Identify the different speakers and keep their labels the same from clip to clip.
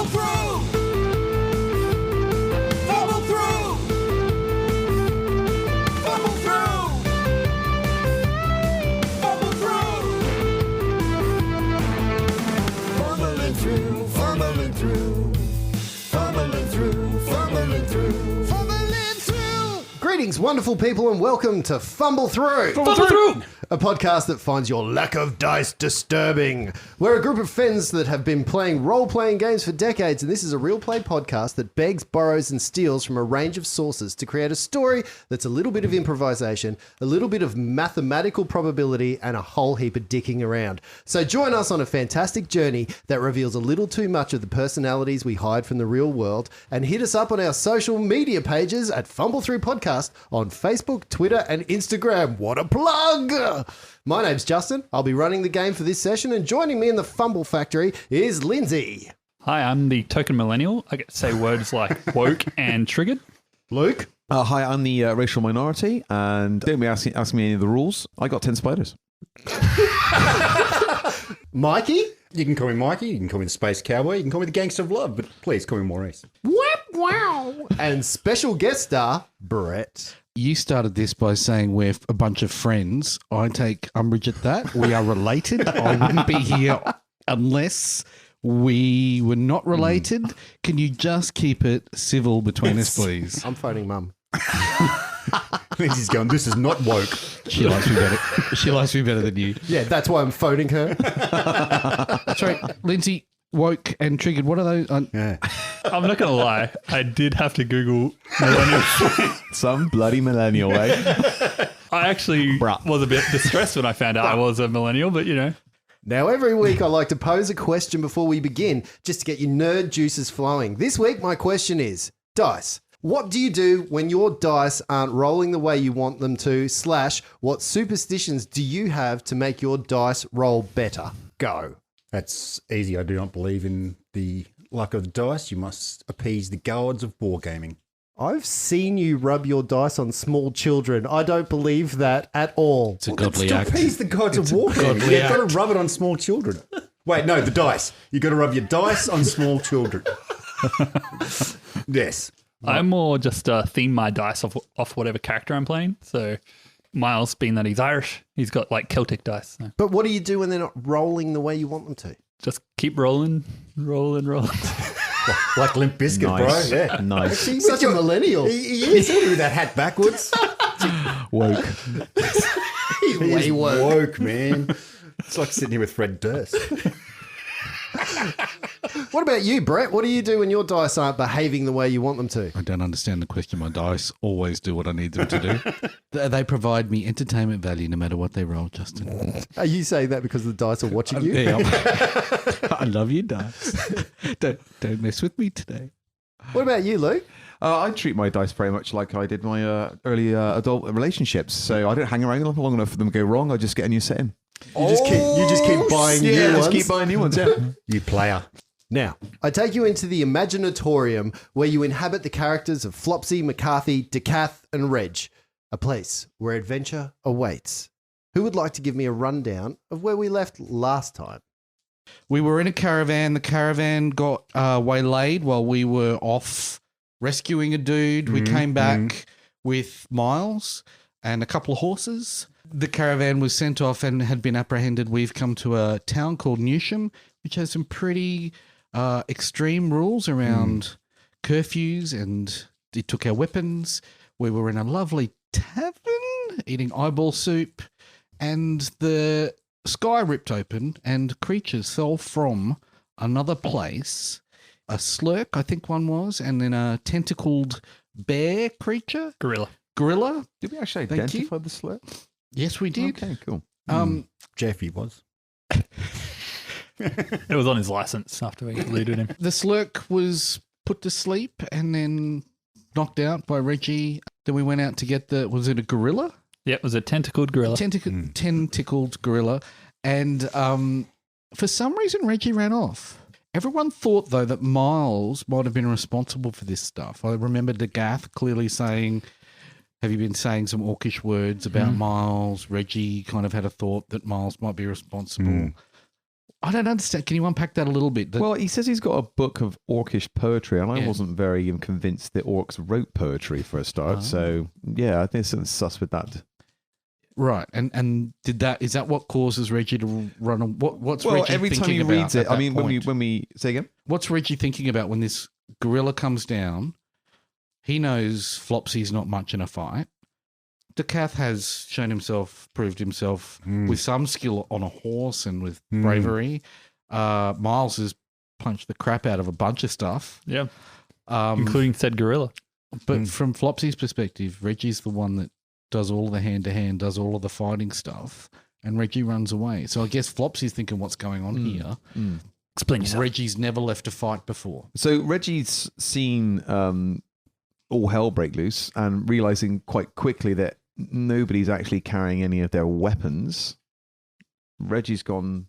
Speaker 1: Fumble through! Fumble through! Fumble through! Fumble through! Fumbling through, fumbling through. Fumbling through, fumbling through. Fumbling through!
Speaker 2: Greetings, wonderful people, and welcome to Fumble Through.
Speaker 3: Fumble through!
Speaker 2: A podcast that finds your lack of dice disturbing. We're a group of friends that have been playing role-playing games for decades, and this is a real play podcast that begs, borrows, and steals from a range of sources to create a story that's a little bit of improvisation, a little bit of mathematical probability, and a whole heap of dicking around. So join us on a fantastic journey that reveals a little too much of the personalities we hide from the real world, and hit us up on our social media pages at Fumble Through Podcast on Facebook, Twitter, and Instagram. What a plug! My name's Justin. I'll be running the game for this session, and joining me in the Fumble Factory is Lindsay.
Speaker 3: Hi, I'm the token millennial. I get to say words like woke and triggered.
Speaker 2: Luke.
Speaker 4: Hi, I'm the racial minority, and don't be asking me any of the rules. I got 10 spiders.
Speaker 2: Mikey.
Speaker 5: You can call me Mikey, you can call me the Space Cowboy, you can call me the Gangster of Love, but please call me Maurice.
Speaker 2: Wow. And special guest star, Brett.
Speaker 6: You started this by saying we're a bunch of friends. I take umbrage at that. We are related. I wouldn't be here unless we were not related. Can you just keep it civil between us, please?
Speaker 2: I'm phoning Mum.
Speaker 5: Lindsay's going, this is not woke.
Speaker 6: She likes me better. She likes me better than you.
Speaker 2: Yeah, that's why I'm phoning her.
Speaker 6: Sorry, Lindsay, woke and triggered. What are those?
Speaker 5: Yeah.
Speaker 3: I'm not going to lie. I did have to Google millennial.
Speaker 4: Some bloody millennial, eh?
Speaker 3: I actually was a bit distressed when I found out I was a millennial, but you know.
Speaker 2: Now, every week I like to pose a question before we begin, just to get your nerd juices flowing. This week, my question is, dice. What do you do when your dice aren't rolling the way you want them to, / what superstitions do you have to make your dice roll better? Go.
Speaker 5: That's easy. I do not believe in the luck of the dice. You must appease the gods of wargaming.
Speaker 2: I've seen you rub your dice on small children. I don't believe that at all.
Speaker 6: It's a godly
Speaker 5: Stop
Speaker 6: act.
Speaker 5: appease the gods of wargaming.
Speaker 6: godly
Speaker 5: You've got to rub it on small children. Wait, no, the dice. You've got to rub your dice on small children. Yes.
Speaker 3: I'm more just theme my dice off whatever character I'm playing. So Miles, being that he's Irish, he's got like Celtic dice. So
Speaker 2: But what do you do when they're not rolling the way you want them to?
Speaker 3: just keep rolling.
Speaker 5: Like Limp Bizkit,
Speaker 4: Nice.
Speaker 5: bro. Yeah.
Speaker 4: Nice.
Speaker 2: He's such a millennial.
Speaker 5: He is. With that hat backwards.
Speaker 4: Woke.
Speaker 2: He's way woke.
Speaker 5: Woke, man. It's like sitting here with Fred Durst.
Speaker 2: What about you, Brett? What do you do when your dice aren't behaving the way you want them to?
Speaker 6: I don't understand the question. My dice always do what I need them to do. They provide me entertainment value no matter what they roll, Justin.
Speaker 2: Are you saying that because the dice are watching you?
Speaker 6: Yeah, I love you, dice. Don't mess with me today.
Speaker 2: What about you, Luke?
Speaker 4: I treat my dice very much like I did my early adult relationships. So I don't hang around long enough for them to go wrong. I just get a new setting.
Speaker 5: You just keep buying new
Speaker 4: Yeah,
Speaker 5: ones.
Speaker 4: just keep buying new ones, yeah.
Speaker 5: You player.
Speaker 2: Now, I take you into the Imaginatorium where you inhabit the characters of Flopsy, McCarthy, Decath, and Reg, a place where adventure awaits. Who would like to give me a rundown of where we left last time?
Speaker 6: We were in a caravan. The caravan got waylaid while we were off rescuing a dude. We came back with Miles and a couple of horses. The caravan was sent off and had been apprehended. We've come to a town called Newsham, which has some pretty extreme rules around curfews, and it took our weapons. We were in a lovely tavern eating eyeball soup, and the sky ripped open and creatures fell from another place. A slurk, I think one was, and then a tentacled bear creature. Gorilla.
Speaker 4: Did we actually
Speaker 6: Thank
Speaker 4: identify the slur?
Speaker 6: Yes, we did.
Speaker 4: Okay, cool.
Speaker 5: Jeffy was.
Speaker 3: It was on his license after we looted him.
Speaker 6: The slurk was put to sleep and then knocked out by Reggie. Then we went out to get was it a gorilla?
Speaker 3: Yeah, it was a tentacled gorilla.
Speaker 6: Tentacled gorilla. And for some reason, Reggie ran off. Everyone thought, though, that Miles might have been responsible for this stuff. I remember Degath clearly saying, have you been saying some orcish words about Miles? Reggie kind of had a thought that Miles might be responsible. I don't understand. Can you unpack that a little bit?
Speaker 4: Well, he says he's got a book of orcish poetry, and I
Speaker 6: Yeah.
Speaker 4: wasn't very convinced that orcs wrote poetry for a start. So, yeah, I think something's sus with that.
Speaker 6: Right, and is that what causes Reggie to run? What's
Speaker 4: Well,
Speaker 6: Reggie
Speaker 4: every time
Speaker 6: thinking
Speaker 4: he
Speaker 6: about
Speaker 4: reads
Speaker 6: at
Speaker 4: it, I
Speaker 6: that
Speaker 4: mean,
Speaker 6: point?
Speaker 4: when we say again,
Speaker 6: What's Reggie thinking about when this gorilla comes down? He knows Flopsy's not much in a fight. Decath has shown himself, proved himself with some skill on a horse and with bravery. Miles has punched the crap out of a bunch of stuff.
Speaker 3: Yeah.
Speaker 6: Um,
Speaker 3: Including said gorilla.
Speaker 6: But from Flopsy's perspective, Reggie's the one that does all the hand-to-hand, does all of the fighting stuff, and Reggie runs away. So I guess Flopsy's thinking what's going on here.
Speaker 3: Explain yourself.
Speaker 6: Reggie's never left a fight before.
Speaker 4: so Reggie's seen all hell break loose and realizing quite quickly that nobody's actually carrying any of their weapons. Reggie's gone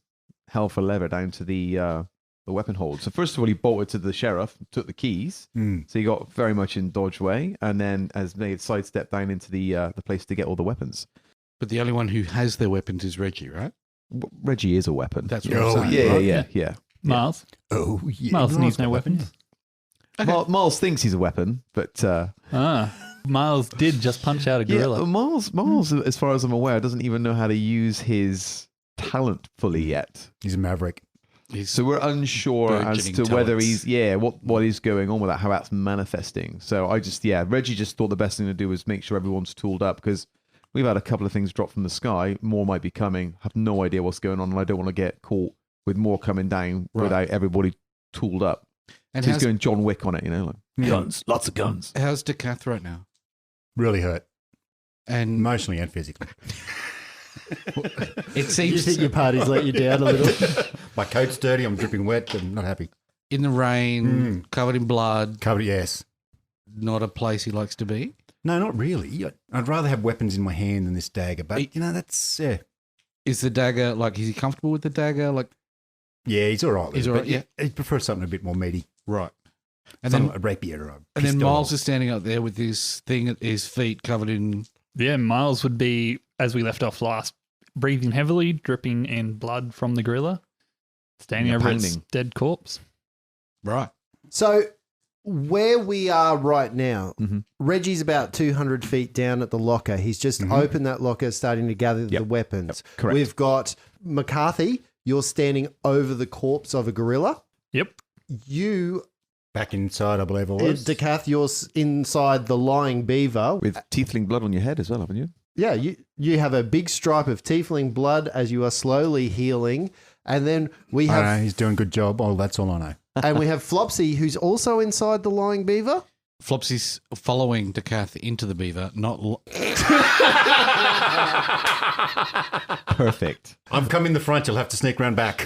Speaker 4: hell for leather down to the weapon hold. So first of all, he bolted to the sheriff, took the keys. So he got very much in dodge way, and then has made sidestep down into the place to get all the weapons.
Speaker 6: But the only one who has their weapons is Reggie, right?
Speaker 4: Reggie is a weapon.
Speaker 6: That's what I'm saying.
Speaker 4: yeah,
Speaker 6: right?
Speaker 4: yeah, yeah.
Speaker 3: Miles.
Speaker 5: Oh, yeah.
Speaker 3: Miles needs no weapons.
Speaker 4: Miles thinks he's a weapon, but
Speaker 3: Miles did just punch out a gorilla.
Speaker 4: yeah, Miles, as far as I'm aware, doesn't even know how to use his talent fully yet.
Speaker 5: He's a maverick.
Speaker 4: So we're unsure as to
Speaker 6: burgeoning
Speaker 4: whether
Speaker 6: talents.
Speaker 4: he's what is going on with that, how that's manifesting. So Reggie just thought the best thing to do was make sure everyone's tooled up, because we've had a couple of things drop from the sky. More might be coming. Have no idea what's going on, and I don't want to get caught with more coming down without everybody tooled up.
Speaker 6: And
Speaker 4: So he's
Speaker 6: how's,
Speaker 4: going John Wick on it, like
Speaker 3: Guns. Lots of guns.
Speaker 6: how's Decath right now?
Speaker 5: Really hurt,
Speaker 6: And
Speaker 5: emotionally and physically.
Speaker 6: it
Speaker 2: You
Speaker 6: seems
Speaker 2: think your party's let you down a little?
Speaker 5: My coat's dirty. I'm dripping wet. I'm not happy.
Speaker 6: in the rain, covered in blood,
Speaker 5: Covered, yes.
Speaker 6: not a place he likes to be.
Speaker 5: No, not really. I'd rather have weapons in my hand than this dagger. But, that's,
Speaker 6: Is the dagger, is he comfortable with the dagger?
Speaker 5: yeah, he's all right. with
Speaker 6: He's
Speaker 5: it,
Speaker 6: all right,
Speaker 5: but
Speaker 6: yeah.
Speaker 5: He prefers something a bit more meaty.
Speaker 6: Right. And
Speaker 5: Something
Speaker 6: then,
Speaker 5: like a rapier or a
Speaker 6: and then
Speaker 5: pistol.
Speaker 6: Miles is standing up there with this thing at his feet covered in.
Speaker 3: Yeah, Miles would be, as we left off last, breathing heavily, dripping in blood from the gorilla, standing
Speaker 4: Yeah,
Speaker 3: over its
Speaker 4: pounding.
Speaker 3: dead corpse.
Speaker 6: Right.
Speaker 2: So where we are right now,
Speaker 4: Mhm.
Speaker 2: Reggie's about 200 feet down at the locker. He's just opened that locker, starting to gather the
Speaker 4: Yep.
Speaker 2: weapons.
Speaker 4: Yep, correct.
Speaker 2: We've got McCarthy. You're standing over the corpse of a gorilla.
Speaker 3: Yep.
Speaker 2: You,
Speaker 5: Back inside, I believe it was.
Speaker 2: Decath, you're inside the lying beaver.
Speaker 4: with tiefling blood on your head as well, haven't you?
Speaker 2: Yeah, you have a big stripe of tiefling blood as you are slowly healing. And then we
Speaker 5: I
Speaker 2: have
Speaker 5: know, he's doing a good job. Oh, that's all I know.
Speaker 2: and we have Flopsy, who's also inside the lying beaver.
Speaker 6: Flopsy's following Decath into the beaver, not.
Speaker 4: Perfect.
Speaker 5: I've come in the front. You'll have to sneak round back.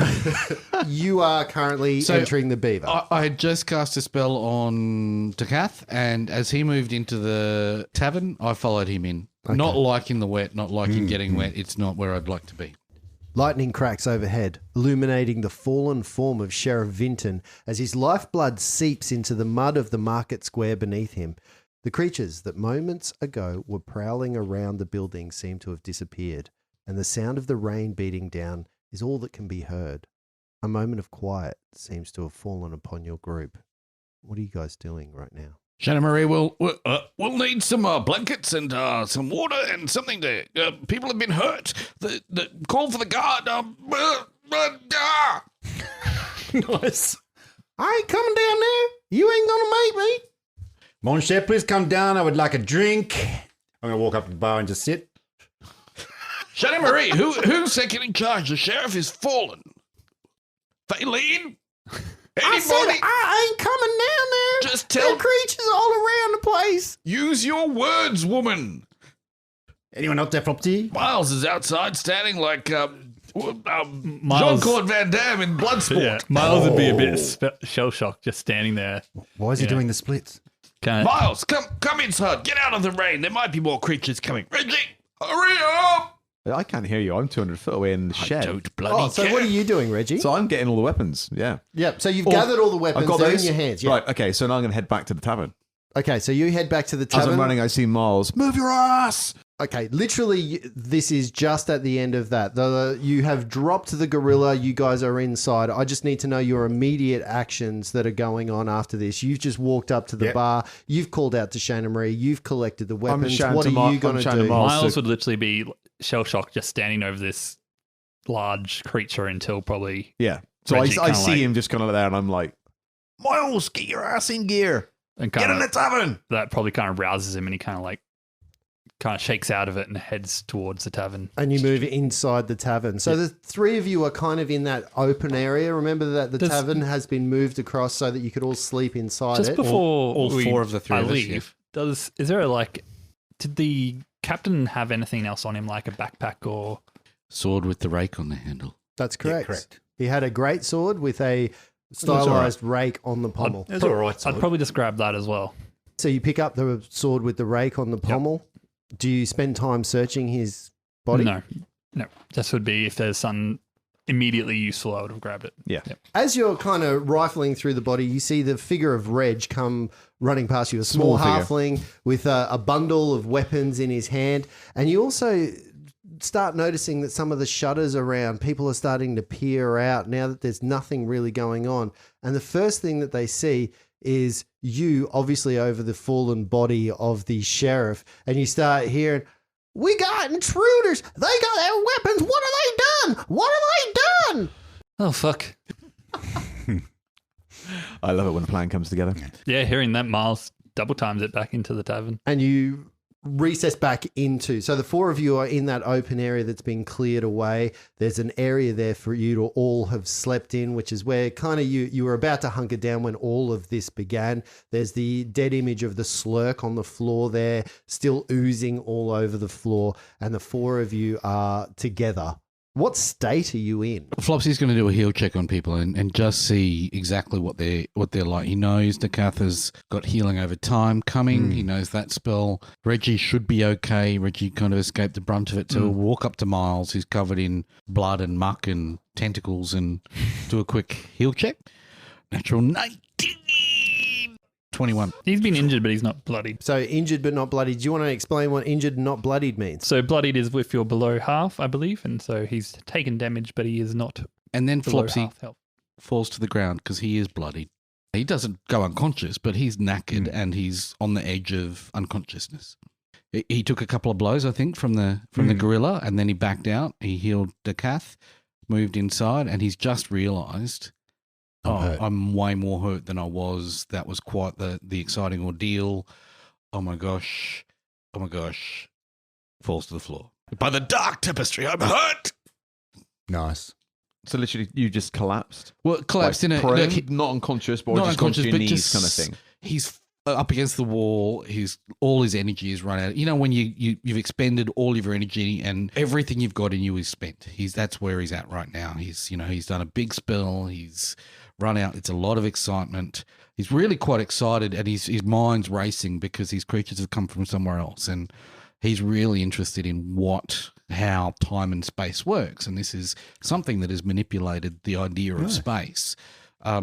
Speaker 2: You are currently
Speaker 6: So,
Speaker 2: entering the beaver.
Speaker 6: I had just cast a spell on Decath, and as he moved into the tavern, I followed him in. Not liking the wet, not liking getting wet. It's not where I'd like to be.
Speaker 2: Lightning cracks overhead, illuminating the fallen form of Sheriff Vinton as his lifeblood seeps into the mud of the market square beneath him. The creatures that moments ago were prowling around the building seem to have disappeared, and the sound of the rain beating down is all that can be heard. A moment of quiet seems to have fallen upon your group. What are you guys doing right now?
Speaker 6: Shanna Marie, we'll need some blankets and some water and something to. People have been hurt. The call for the guard.
Speaker 5: Nice.
Speaker 2: I ain't coming down there. You ain't gonna make me.
Speaker 5: Monsieur, please come down. I would like a drink. I'm going to walk up to the bar and just sit.
Speaker 6: Shanna Marie, who's second in charge? The sheriff is fallen. Faylene?
Speaker 2: I said
Speaker 6: Anybody?
Speaker 2: I ain't coming down there.
Speaker 6: Just
Speaker 2: There
Speaker 6: tell.
Speaker 2: are creatures all around the place.
Speaker 6: Use your words, woman.
Speaker 5: Anyone else there, Flopsy?
Speaker 6: Miles is outside standing like
Speaker 3: Miles-
Speaker 6: Jean-Claude Van Damme in Bloodsport.
Speaker 3: Yeah, Miles would be a bit shell shocked just standing there.
Speaker 5: Why is he doing the splits?
Speaker 3: Kind of,
Speaker 6: Miles, come inside. Get out of the rain. There might be more creatures coming. Reggie, hurry up.
Speaker 4: I can't hear you. I'm 200 foot away in the shed.
Speaker 6: Don't bloody
Speaker 2: Oh, so
Speaker 6: care.
Speaker 2: what are you doing, Reggie?
Speaker 4: So I'm getting all the weapons. Yeah.
Speaker 2: Yep. So you've gathered all the weapons.
Speaker 4: I've got
Speaker 2: They're
Speaker 4: those
Speaker 2: in your hands. Yeah.
Speaker 4: Right. Okay. So now I'm going to head back to the tavern.
Speaker 2: Okay, so you head back to the
Speaker 4: As
Speaker 2: tavern.
Speaker 4: I'm running, I see Miles. Move your ass!
Speaker 2: Okay, literally, this is just at the end of that. You have dropped the gorilla. You guys are inside. I just need to know your immediate actions that are going on after this. You've just walked up to the
Speaker 5: Yep.
Speaker 2: bar. You've called out to Shannon Marie. You've collected the weapons.
Speaker 4: shouting
Speaker 2: What
Speaker 4: to
Speaker 2: are you
Speaker 4: I'm
Speaker 2: going to
Speaker 4: shouting
Speaker 2: do?
Speaker 4: to Miles.
Speaker 3: Miles
Speaker 4: so-
Speaker 3: would literally be shell shocked just standing over this large creature until probably
Speaker 4: Yeah. So
Speaker 3: Reggie
Speaker 4: I
Speaker 3: kinda
Speaker 4: see
Speaker 3: like-
Speaker 4: him just kind of there, and I'm like, Miles, get your ass in gear.
Speaker 3: and
Speaker 4: Get
Speaker 3: kind
Speaker 4: in the
Speaker 3: of
Speaker 4: tavern.
Speaker 3: that probably kind of rouses him and he kind of shakes out of it and heads towards the tavern.
Speaker 2: And you move inside the tavern. So the three of you are kind of in that open area. Remember that the
Speaker 3: Does-
Speaker 2: tavern has been moved across so that you could all sleep inside
Speaker 3: Just
Speaker 2: it.
Speaker 3: before
Speaker 6: all four of the three
Speaker 3: I
Speaker 6: of us,
Speaker 3: leave, is there did the captain have anything else on him like a backpack or
Speaker 6: Sword with the rake on the handle.
Speaker 2: That's correct.
Speaker 5: correct.
Speaker 2: He had a great sword with a stylized rake on the pommel.
Speaker 5: It was all right.
Speaker 3: I'd probably just grab that as well.
Speaker 2: So you pick up the sword with the rake on the pommel. Do you spend time searching his body?
Speaker 3: No. This would be if there's something immediately useful, I would have grabbed it.
Speaker 4: Yeah.
Speaker 2: As you're kind of rifling through the body, you see the figure of Reg come running past you, a small
Speaker 4: Small figure.
Speaker 2: halfling with a bundle of weapons in his hand. And you also start noticing that some of the shutters around, people are starting to peer out now that there's nothing really going on. And the first thing that they see is you, obviously over the fallen body of the sheriff. And you start hearing, "We got intruders. They got their weapons. What have they done? What have they done?"
Speaker 3: Oh, fuck.
Speaker 4: I love it when a plan comes together.
Speaker 3: Yeah, hearing that, Miles double times it back into the tavern.
Speaker 2: And you recess back into. So the four of you are in that open area that's been cleared away. There's an area there for you to all have slept in, which is where kind of you were about to hunker down when all of this began. There's the dead image of the slurk on the floor there, still oozing all over the floor. And the four of you are together. What state are you in?
Speaker 6: Flopsy's going to do a heal check on people and just see exactly what they're like. He knows Decatha's got healing over time coming. He knows that spell. Reggie should be okay. Reggie kind of escaped the brunt of it. So we'll walk up to Miles, who's covered in blood and muck and tentacles, and do a quick heal check. Natural 19. 21.
Speaker 3: He's been injured, but he's not bloodied.
Speaker 2: So injured but not bloodied. Do you want to explain what injured and not bloodied means?
Speaker 3: So bloodied is if you're below half, I believe, and so he's taken damage, but he is not
Speaker 6: And then
Speaker 3: below
Speaker 6: Flopsy
Speaker 3: half health.
Speaker 6: falls to the ground because he is bloodied. He doesn't go unconscious, but he's knackered and he's on the edge of unconsciousness. He took a couple of blows, I think, from the gorilla, and then he backed out. He healed Decath, moved inside, and he's just realised,
Speaker 5: hurt.
Speaker 6: I'm way more hurt than I was. That was quite the exciting ordeal. Oh my gosh. Falls to the floor. By the dark tapestry, I'm hurt.
Speaker 5: Nice.
Speaker 4: So literally, you just collapsed.
Speaker 6: Well, collapsed
Speaker 4: Like
Speaker 6: in a
Speaker 4: prone,
Speaker 6: look,
Speaker 4: not unconscious, but
Speaker 6: not
Speaker 4: just gone to
Speaker 6: unconscious,
Speaker 4: your
Speaker 6: but
Speaker 4: knees
Speaker 6: just
Speaker 4: kind of thing.
Speaker 6: He's up against the wall. All his energy is run out. You know when you've expended all of your energy and everything you've got in you is spent. That's where he's at right now. He's done a big spell. He's run out. It's a lot of excitement. He's really quite excited, and his mind's racing because these creatures have come from somewhere else, and he's really interested in how time and space works. And this is something that has manipulated the idea of space.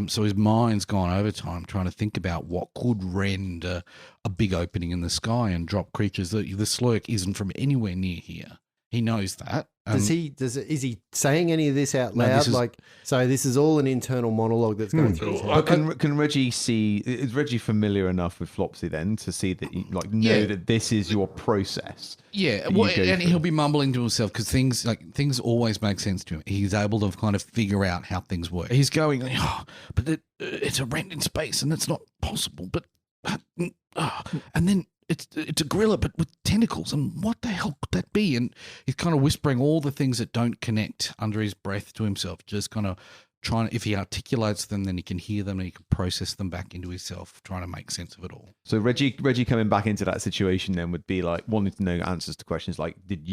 Speaker 6: So his mind's gone overtime trying to think about what could rend a big opening in the sky and drop creatures. The slurk isn't from anywhere near here. He knows that.
Speaker 2: Is he saying any of this out
Speaker 6: No,
Speaker 2: loud?
Speaker 6: this is-
Speaker 2: So this is all an internal monologue that's going through his head.
Speaker 4: But can Reggie see? Is Reggie familiar enough with Flopsy then to see that you know
Speaker 6: Yeah.
Speaker 4: that this is your process?
Speaker 6: Yeah,
Speaker 4: you
Speaker 6: well,
Speaker 4: go
Speaker 6: and
Speaker 4: through.
Speaker 6: he'll be mumbling to himself because things always make sense to him. He's able to kind of figure out how things work. He's going, but it's a rent in space, and that's not possible. But and then it's a gorilla, but with tentacles, and what the hell could that be? And he's kind of whispering all the things that don't connect under his breath to himself, just kind of trying. If he articulates them, then he can hear them and he can process them back into himself, trying to make sense of it all.
Speaker 4: So Reggie coming back into that situation then would be like wanting to know answers to questions like, did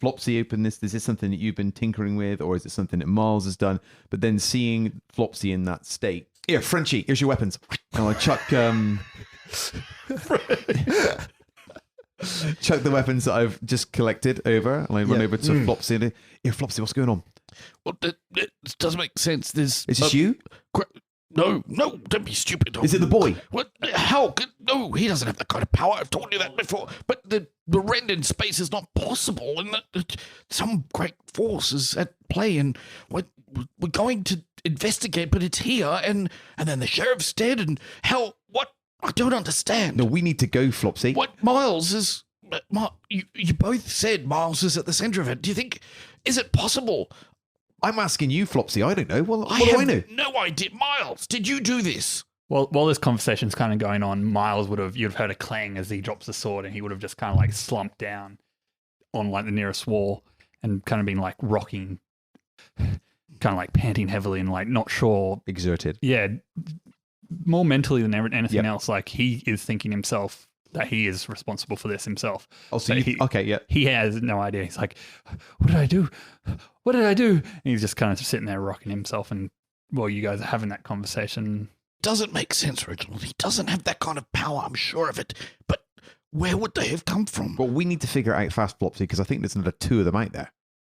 Speaker 4: Flopsy open this? Is this something that you've been tinkering with, or is it something that Miles has done? But then seeing Flopsy in that state, here, Frenchie, here's your weapons. And I chuck chuck the weapons that I've just collected over, and I run over to Flopsy. And here, Flopsy, what's going on?
Speaker 6: Well, it does make sense. There's
Speaker 4: Is this you?
Speaker 6: No, don't be stupid.
Speaker 4: Is it the boy?
Speaker 6: What? How? No, he doesn't have that kind of power. I've told you that before. But the rend in space is not possible, and some great force is at play, and we're going to investigate, but it's here, and then the sheriff's dead, and hell, what? I don't understand.
Speaker 4: No, we need to go, Flopsy.
Speaker 6: What Miles is... You both said Miles is at the center of it. Do you think... Is it possible?
Speaker 4: I'm asking you, Flopsy. I don't know. What
Speaker 6: I
Speaker 4: do
Speaker 6: have
Speaker 4: I know?
Speaker 6: no idea. Miles, did you do this?
Speaker 3: Well, while this conversation's kind of going on, Miles you'd have heard a clang as he drops the sword, and he would have just kind of like slumped down on like the nearest wall and kind of been like rocking, kind of like panting heavily and like not sure.
Speaker 4: Exerted.
Speaker 3: Yeah, more mentally than anything
Speaker 4: Yep.
Speaker 3: else. Like he is thinking himself that he is responsible for this himself.
Speaker 4: Oh, so
Speaker 3: But
Speaker 4: okay, yeah.
Speaker 3: He has no idea. He's like, what did I do? What did I do? And he's just kind of sitting there rocking himself. And well, you guys are having that conversation.
Speaker 6: Doesn't make sense, Reginald. He doesn't have that kind of power, I'm sure of it. But where would they have come from?
Speaker 4: Well, we need to figure it out fast, Flopsy, because I think there's another 2 of them out there.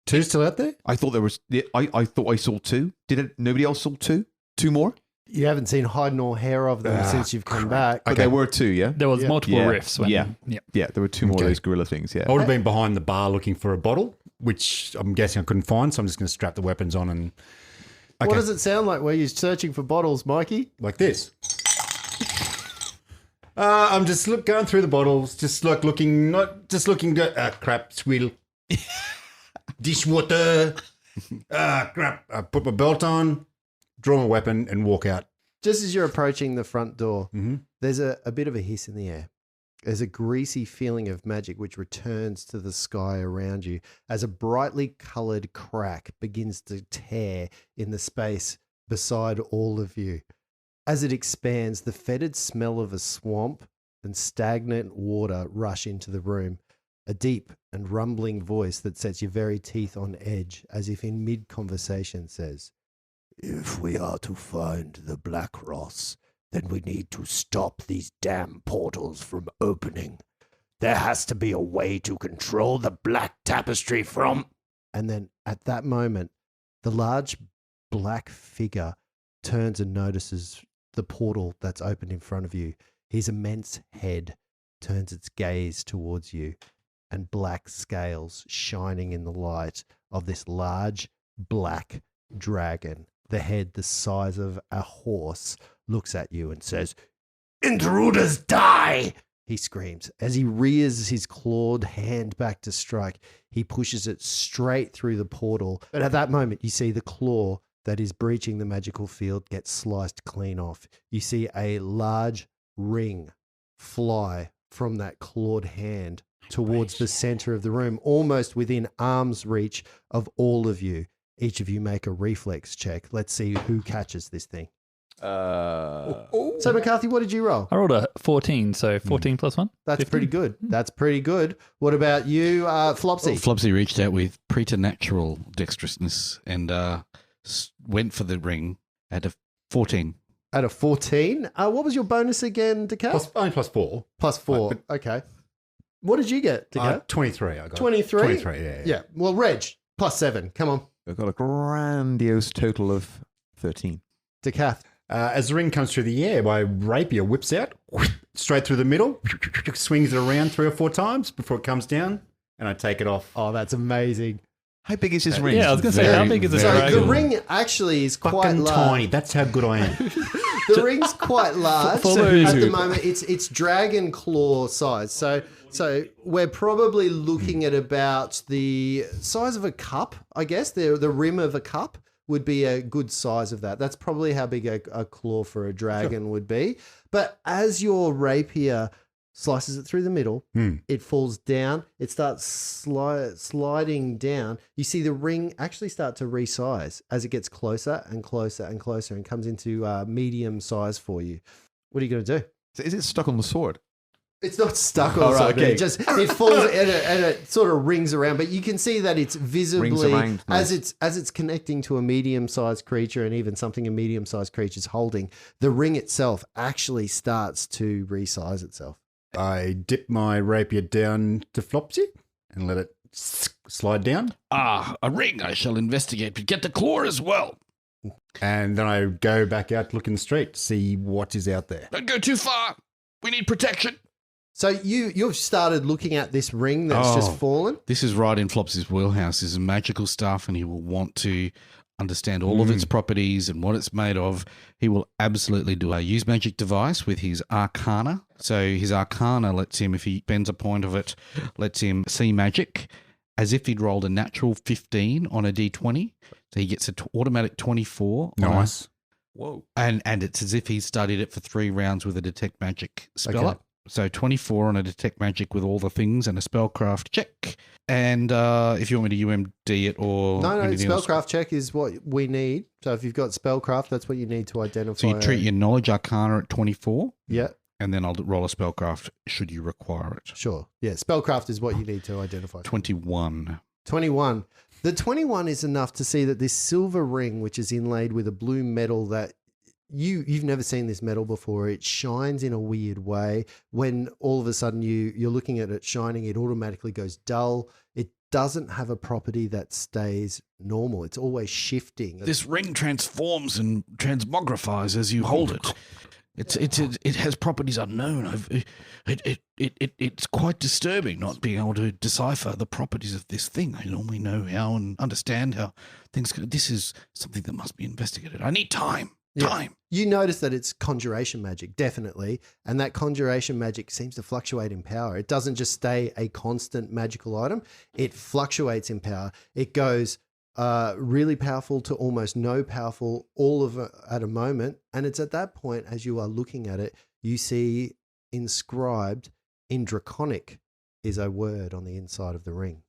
Speaker 5: 2 still out there?
Speaker 4: I thought there was. I thought I saw 2. Nobody else saw 2? 2 more?
Speaker 2: You haven't seen hide nor hair of them since you've come back.
Speaker 4: But there were 2, yeah.
Speaker 3: There was multiple
Speaker 4: Yeah.
Speaker 3: riffs. When,
Speaker 4: Yeah. Yeah, there were 2 more of
Speaker 5: Okay.
Speaker 4: those gorilla things. Yeah.
Speaker 5: I would have been behind the bar looking for a bottle, which I'm guessing I couldn't find, so I'm just going to strap the weapons on and...
Speaker 2: What does it sound like where you're searching for bottles, Mikey?
Speaker 5: Like this. I'm just going through the bottles, just like looking, not just looking at crap, swill, dishwater, crap. I put my belt on, draw my weapon, and walk out.
Speaker 2: Just as you're approaching the front door, there's a bit of a hiss in the air. There's a greasy feeling of magic which returns to the sky around you as a brightly coloured crack begins to tear in the space beside all of you. As it expands, the fetid smell of a swamp and stagnant water rush into the room. A deep and rumbling voice that sets your very teeth on edge, as if in mid-conversation says, "If we are to find the Black Ross, then we need to stop these damn portals from opening. There has to be a way to control the Black Tapestry from..." And then at that moment, the large black figure turns and notices the portal that's opened in front of you. His immense head turns its gaze towards you, and black scales shining in the light of this large black dragon, the head the size of a horse, looks at you and says, "Intruders die!" he screams. As he rears his clawed hand back to strike, he pushes it straight through the portal. But at that moment, you see the claw that is breaching the magical field get sliced clean off. You see a large ring fly from that clawed hand towards the center of the room, almost within arm's reach of all of you. Each of you make a reflex check. Let's see who catches this thing. So, McCarthy, what did you roll?
Speaker 3: I rolled a 14, so 14 plus 1.
Speaker 2: That's
Speaker 3: 15.
Speaker 2: pretty good. That's pretty good. What about you, Flopsy?
Speaker 6: Flopsy reached out with preternatural dexterousness and went for the ring at a 14.
Speaker 2: At a 14. What was your bonus again, Decath?
Speaker 5: Only plus 4.
Speaker 2: Plus 4. Okay. What did you get, Decath?
Speaker 5: 23 I got.
Speaker 2: 23?
Speaker 5: 23, yeah.
Speaker 2: Yeah. Well, Reg, plus 7. Come on.
Speaker 4: I've got a grandiose total of 13.
Speaker 2: Decath.
Speaker 5: As the ring comes through the air, my rapier whips out, straight through the middle, swings it around 3 or 4 times before it comes down, and I take it off.
Speaker 2: Oh, that's amazing.
Speaker 4: How big is his ring?
Speaker 3: Yeah, I was going to say, how big is this
Speaker 2: So
Speaker 3: dragon?
Speaker 2: the ring actually is quite
Speaker 5: Fucking
Speaker 2: large.
Speaker 5: tiny. That's how good I am.
Speaker 2: The ring's quite large.
Speaker 3: For
Speaker 2: So
Speaker 3: those
Speaker 2: at the
Speaker 3: who-
Speaker 2: moment, it's dragon claw size. So we're probably looking at about the size of a cup, I guess. The rim of a cup would be a good size of that. That's probably how big a claw for a dragon would be. But as your rapier slices it through the middle, it falls down. It starts sliding down. You see the ring actually start to resize as it gets closer and closer and closer and comes into medium size for you. What are you going to do?
Speaker 4: So is it stuck on the sword?
Speaker 2: It's not stuck on
Speaker 4: All right,
Speaker 2: something.
Speaker 4: okay.
Speaker 2: It falls and it sort of rings around, but you can see that it's visibly
Speaker 4: around, nice.
Speaker 2: as it's connecting to a medium-sized creature and even something a medium-sized creature's holding. The ring itself actually starts to resize itself.
Speaker 5: I dip my rapier down to Flopsy and let it slide down.
Speaker 6: A ring I shall investigate, but get the claw as well.
Speaker 5: And then I go back out to look in the street to see what is out there.
Speaker 6: Don't go too far. We need protection.
Speaker 2: So you've started looking at this ring that's just fallen.
Speaker 6: This is right in Flopsy's wheelhouse. This is magical stuff, and he will want to understand all of its properties and what it's made of. He will absolutely do a use magic device with his Arcana. So his Arcana lets him, if he spends a point of it, lets him see magic as if he'd rolled a natural 15 on a D20. So he gets an automatic 24.
Speaker 5: Nice.
Speaker 6: Whoa. And it's as if he studied it for 3 rounds with a detect magic spell
Speaker 2: Okay.
Speaker 6: up. So 24 on a detect magic with all the things and a spellcraft check. And if you want me to UMD it or
Speaker 2: No,
Speaker 6: anything else.
Speaker 2: spellcraft check is what we need. So if you've got spellcraft, that's what you need to identify.
Speaker 6: So you treat your knowledge Arcana at 24,
Speaker 2: Yeah,
Speaker 6: and then I'll roll a spellcraft should you require it.
Speaker 2: sure. Yeah, spellcraft is what you need to identify.
Speaker 6: 21.
Speaker 2: 21. The 21 is enough to see that this silver ring, which is inlaid with a blue metal that you've never seen this metal before. It shines in a weird way. When all of a sudden you're looking at it shining, it automatically goes dull. It doesn't have a property that stays normal. It's always shifting.
Speaker 6: This ring transforms and transmogrifies as you hold it. It has properties unknown. It's quite disturbing not being able to decipher the properties of this thing. I normally know how and understand how things go. This is something that must be investigated. I need time.
Speaker 2: Yeah.
Speaker 6: Time.
Speaker 2: You notice that it's conjuration magic, definitely. And that conjuration magic seems to fluctuate in power. It doesn't just stay a constant magical item. It fluctuates in power. It goes really powerful to almost no powerful all of it at a moment. And it's at that point, as you are looking at it, you see inscribed in Draconic is a word on the inside of the ring.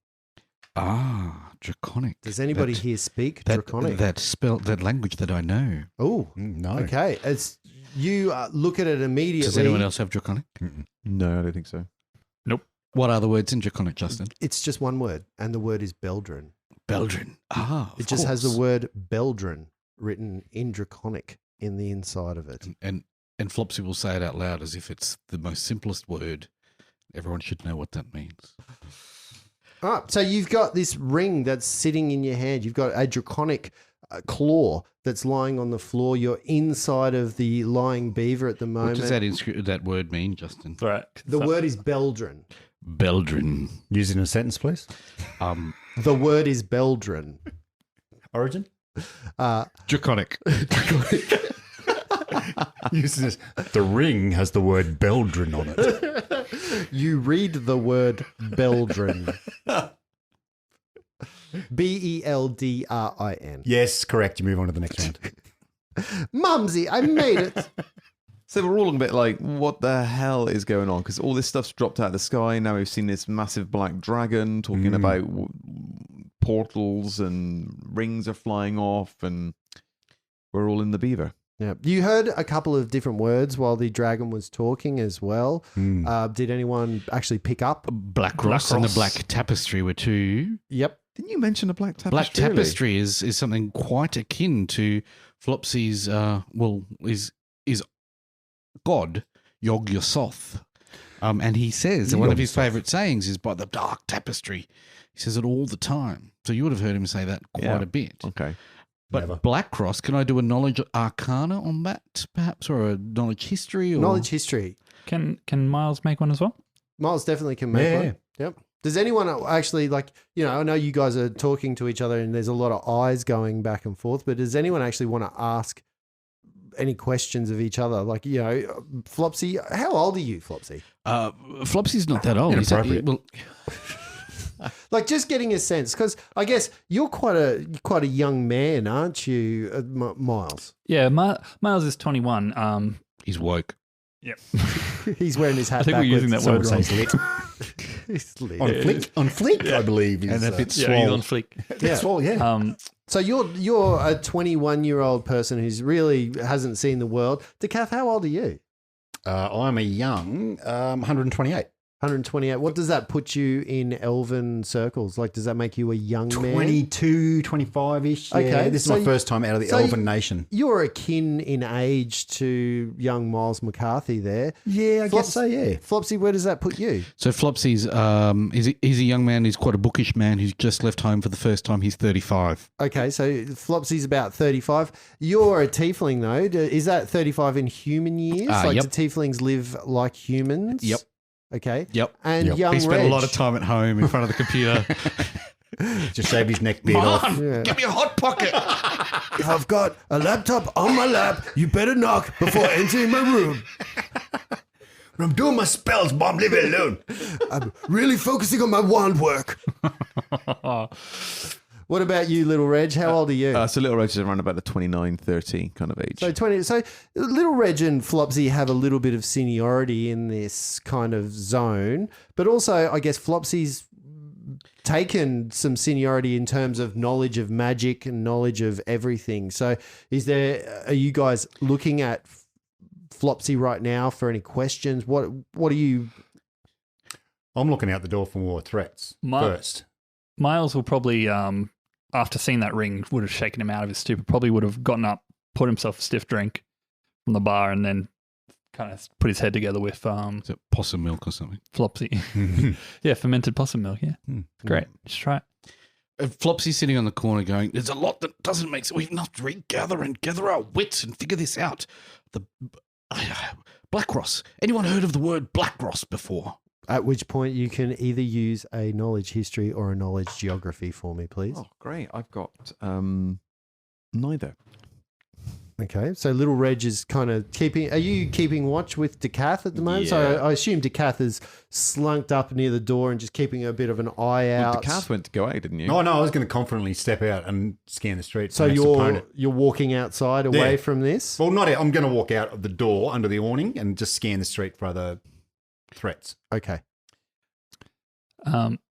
Speaker 6: Ah, Draconic.
Speaker 2: Does anybody here speak
Speaker 6: that,
Speaker 2: Draconic?
Speaker 6: that language that I know?
Speaker 2: Oh,
Speaker 5: No.
Speaker 2: okay. As you look at it immediately.
Speaker 6: Does anyone else have Draconic?
Speaker 4: No, I don't think so.
Speaker 6: What are the words in Draconic, Justin?
Speaker 2: It's just one word, and the word is Beldrin.
Speaker 6: Beldrin. Ah,
Speaker 2: It just has the word Beldrin written in Draconic in the inside of it.
Speaker 6: And Flopsy will say it out loud as if it's the most simplest word. Everyone should know what that means.
Speaker 2: All right, so you've got this ring that's sitting in your hand. You've got a Draconic claw that's lying on the floor. You're inside of the lying beaver at the moment.
Speaker 6: What does that word mean, Justin?
Speaker 3: Right.
Speaker 2: The word is Beldrin.
Speaker 6: Beldrin.
Speaker 5: Use it in a sentence, please.
Speaker 2: The word is Beldrin.
Speaker 5: Origin?
Speaker 6: Draconic.
Speaker 5: Use this. The ring has the word Beldrin on it.
Speaker 2: You read the word Beldrin. Beldrin.
Speaker 5: Yes, correct. You move on to the next round.
Speaker 2: Mumsy, I made it.
Speaker 4: So we're all a bit like, what the hell is going on? Because all this stuff's dropped out of the sky. Now we've seen this massive black dragon talking about portals and rings are flying off, and we're all in the beaver.
Speaker 2: Yeah, you heard a couple of different words while the dragon was talking as well. Did anyone actually pick up?
Speaker 6: Black Cross and the Black Tapestry were two.
Speaker 2: Yep.
Speaker 4: Didn't you mention a black tapestry?
Speaker 6: Black Tapestry is something quite akin to Flopsy's, is God, Yog Yosoth. And he says, one of his favourite sayings is by the dark tapestry. He says it all the time. So you would have heard him say that quite a bit.
Speaker 4: Okay.
Speaker 6: But
Speaker 5: Never.
Speaker 6: Black Cross, can I do a knowledge arcana on that, perhaps, or a knowledge history? Or?
Speaker 2: Knowledge history.
Speaker 3: Can Miles make one as well?
Speaker 2: Miles definitely can make
Speaker 5: Yeah.
Speaker 2: one. Yep. Does anyone actually, like, I know you guys are talking to each other and there's a lot of eyes going back and forth, but does anyone actually want to ask any questions of each other? Like, Flopsy, how old are you, Flopsy?
Speaker 6: Flopsy's not that old. He's
Speaker 5: Inappropriate.
Speaker 2: Like, just getting a sense, because I guess you're quite a young man, aren't you, Miles?
Speaker 3: Yeah, Miles is 21.
Speaker 6: he's woke.
Speaker 3: Yep.
Speaker 2: He's wearing his hat
Speaker 3: I think we're using that
Speaker 2: backwards.
Speaker 3: word
Speaker 5: So
Speaker 3: wrong.
Speaker 5: it's lit.
Speaker 2: He's lit.
Speaker 5: On fleek, I believe.
Speaker 6: And a bit
Speaker 3: Yeah, he's
Speaker 6: swole.
Speaker 3: on fleek.
Speaker 2: Yeah.
Speaker 5: Swole, yeah.
Speaker 2: So you're a 21-year-old person who's really hasn't seen the world. Decaf, how old are you?
Speaker 5: I'm a young 128.
Speaker 2: 128. What does that put you in elven circles? Like, does that make you a young man?
Speaker 5: 22, 25-ish. Yeah,
Speaker 2: Okay,
Speaker 5: this is
Speaker 2: so
Speaker 5: my first time out of the
Speaker 2: so
Speaker 5: Elven Nation.
Speaker 2: You're akin in age to young Miles McCarthy there.
Speaker 5: Yeah, I guess so, yeah.
Speaker 2: Flopsy, where does that put you?
Speaker 6: So Flopsy's he's a young man. He's quite a bookish man who's just left home for the first time. He's 35.
Speaker 2: Okay, so Flopsy's about 35. You're a tiefling, though. Is that 35 in human years? Like,
Speaker 6: yep.
Speaker 2: do tieflings live like humans?
Speaker 6: Yep.
Speaker 2: Okay.
Speaker 6: Yep.
Speaker 2: And young
Speaker 6: He spent
Speaker 2: Reg.
Speaker 6: a lot of time at home in front of the computer.
Speaker 5: Just shave his neck beard off.
Speaker 2: Yeah.
Speaker 6: Give me a hot pocket.
Speaker 2: I've got a laptop on my lap. You better knock before entering my room.
Speaker 5: I'm doing my spells, Mom. Leave me alone.
Speaker 2: I'm really focusing on my wand work. What about you, little Reg? How old are you?
Speaker 4: So Little Reg is around about the 29, 30 kind of age.
Speaker 2: So 20. So little Reg and Flopsy have a little bit of seniority in this kind of zone, but also I guess Flopsy's taken some seniority in terms of knowledge of magic and knowledge of everything. So are you guys looking at Flopsy right now for any questions? What are you?
Speaker 5: I'm looking out the door for more threats first.
Speaker 3: Miles will probably, after seeing that ring, would have shaken him out of his stupor. Probably would have gotten up, put himself a stiff drink from the bar, and then kind of put his head together with
Speaker 6: Is it possum milk or something?
Speaker 3: Flopsy. Yeah, fermented possum milk. Yeah, great. Just try it.
Speaker 6: Flopsy's sitting on the corner going, there's a lot that doesn't make sense. We have to regather and gather our wits and figure this out. The Blackross. Anyone heard of the word Blackross before?
Speaker 2: At which point you can either use a knowledge history or a knowledge geography for me, please.
Speaker 4: Oh, great. I've got neither.
Speaker 2: Okay, so little Reg is kind of keeping. Are you keeping watch with Decath at the moment?
Speaker 4: Yeah.
Speaker 2: So I assume Decath is slunked up near the door and just keeping a bit of an eye
Speaker 4: Well,
Speaker 2: out.
Speaker 4: Decath went to go out, didn't you?
Speaker 5: No, I was going to confidently step out and scan the street.
Speaker 2: So
Speaker 5: for next opponent.
Speaker 2: you're walking outside away
Speaker 5: Yeah.
Speaker 2: from this.
Speaker 5: Well, not. I'm going to walk out of the door under the awning and just scan the street for other threats.
Speaker 2: Okay.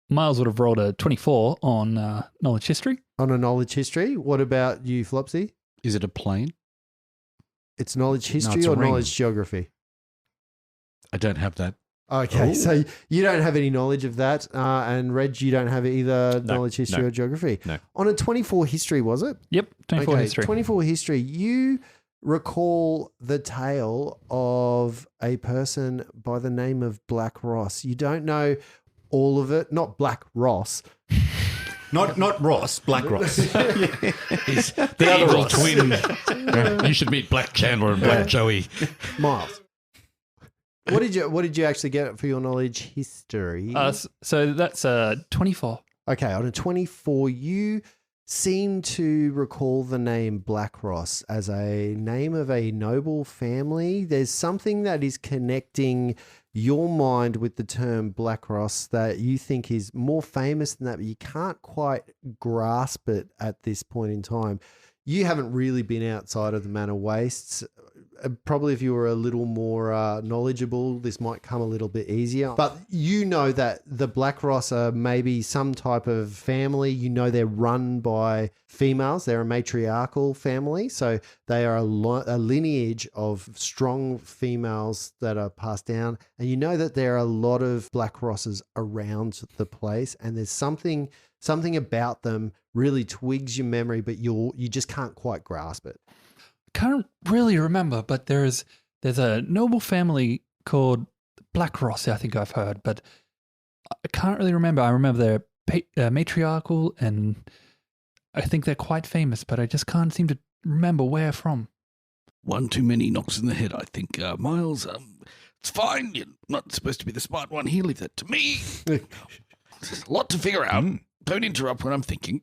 Speaker 3: Miles would have rolled a 24 on knowledge history.
Speaker 2: On a knowledge history. What about you, Flopsy?
Speaker 6: Is it a plane?
Speaker 2: It's knowledge history
Speaker 5: it's a
Speaker 2: or
Speaker 5: ring.
Speaker 2: knowledge geography?
Speaker 6: I don't have that.
Speaker 2: Okay,
Speaker 5: Oh.
Speaker 2: so you don't have any knowledge of that, and Reg, you don't have either knowledge history
Speaker 4: no,
Speaker 2: or geography.
Speaker 4: no.
Speaker 2: On a 24 history, was it?
Speaker 3: Yep, 24 history.
Speaker 2: 24 history. You recall the tale of a person by the name of Black Ross. You don't know all of it, not Black Ross.
Speaker 5: Not Ross, Black Ross.
Speaker 6: The other evil twin. You should meet Black Chandler and Black Joey.
Speaker 2: Miles. What did you actually get for your knowledge history?
Speaker 3: So that's 24.
Speaker 2: Okay, on a 24, you seem to recall the name Black Ross as a name of a noble family. There's something that is connecting your mind with the term Black Ross that you think is more famous than that, but you can't quite grasp it at this point in time. You haven't really been outside of the Manor Wastes. Probably if you were a little more knowledgeable, this might come a little bit easier. But you know that the Black Ross are maybe some type of family. You know they're run by females. They're a matriarchal family. So they are a lineage of strong females that are passed down. And you know that there are a lot of Black Rosses around the place. And there's something about them really twigs your memory, but you just can't quite grasp it.
Speaker 3: Can't really remember, but there's a noble family called Black Ross, I think I've heard, but I can't really remember. I remember they're matriarchal, and I think they're quite famous, but I just can't seem to remember where from.
Speaker 6: One too many knocks in the head, I think. Miles, it's fine. You're not supposed to be the smart one here. Leave that to me. There's a lot to figure out. Don't interrupt when I'm thinking.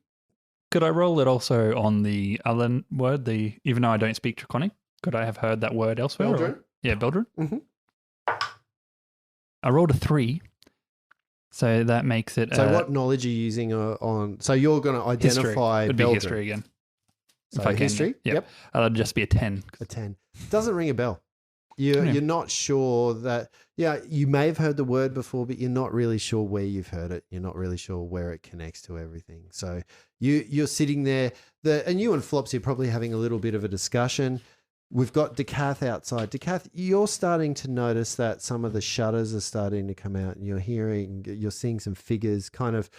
Speaker 3: Could I roll it also on the other word, even though I don't speak Draconic? Could I have heard that word elsewhere?
Speaker 2: Beldrin?
Speaker 3: Yeah, Beldrin.
Speaker 2: Mm-hmm.
Speaker 3: I rolled a 3, so that makes it.
Speaker 2: So what knowledge are you using on? So you're going to identify
Speaker 3: It'd be
Speaker 2: Beldrin.
Speaker 3: history again.
Speaker 2: So history?
Speaker 3: Yep. That'd just be a 10.
Speaker 2: A 10. Doesn't ring a bell. You're not sure that, you may have heard the word before, but you're not really sure where you've heard it. You're not really sure where it connects to everything. So you're sitting there, and you and Flopsy are probably having a little bit of a discussion. We've got Decath outside. Decath, you're starting to notice that some of the shutters are starting to come out, and you're seeing some figures kind of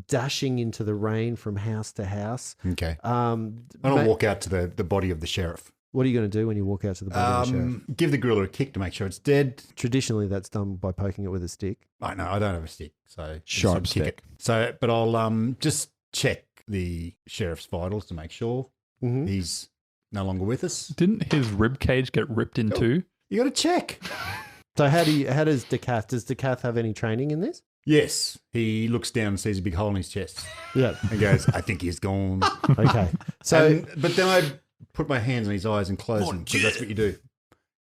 Speaker 2: dashing into the rain from house to house.
Speaker 5: Okay. I don't walk out to the body of the sheriff.
Speaker 2: What are you going to do when you walk out to the body of the sheriff?
Speaker 5: Give the gorilla a kick to make sure it's dead.
Speaker 2: Traditionally, that's done by poking it with a stick.
Speaker 5: I know, I don't have a stick, so
Speaker 4: Sharp
Speaker 5: just kick
Speaker 4: stick.
Speaker 5: it. So, but I'll just check the sheriff's vitals to make sure
Speaker 2: Mm-hmm.
Speaker 5: he's no longer with us.
Speaker 3: Didn't his rib cage get ripped in two?
Speaker 5: You got to check.
Speaker 2: So does Decath have any training in this?
Speaker 5: Yes, he looks down and sees a big hole in his chest
Speaker 2: Yeah.
Speaker 5: and goes, "I think he's gone."
Speaker 2: Okay. So
Speaker 5: But then I put my hands on his eyes and close them, because that's what you do.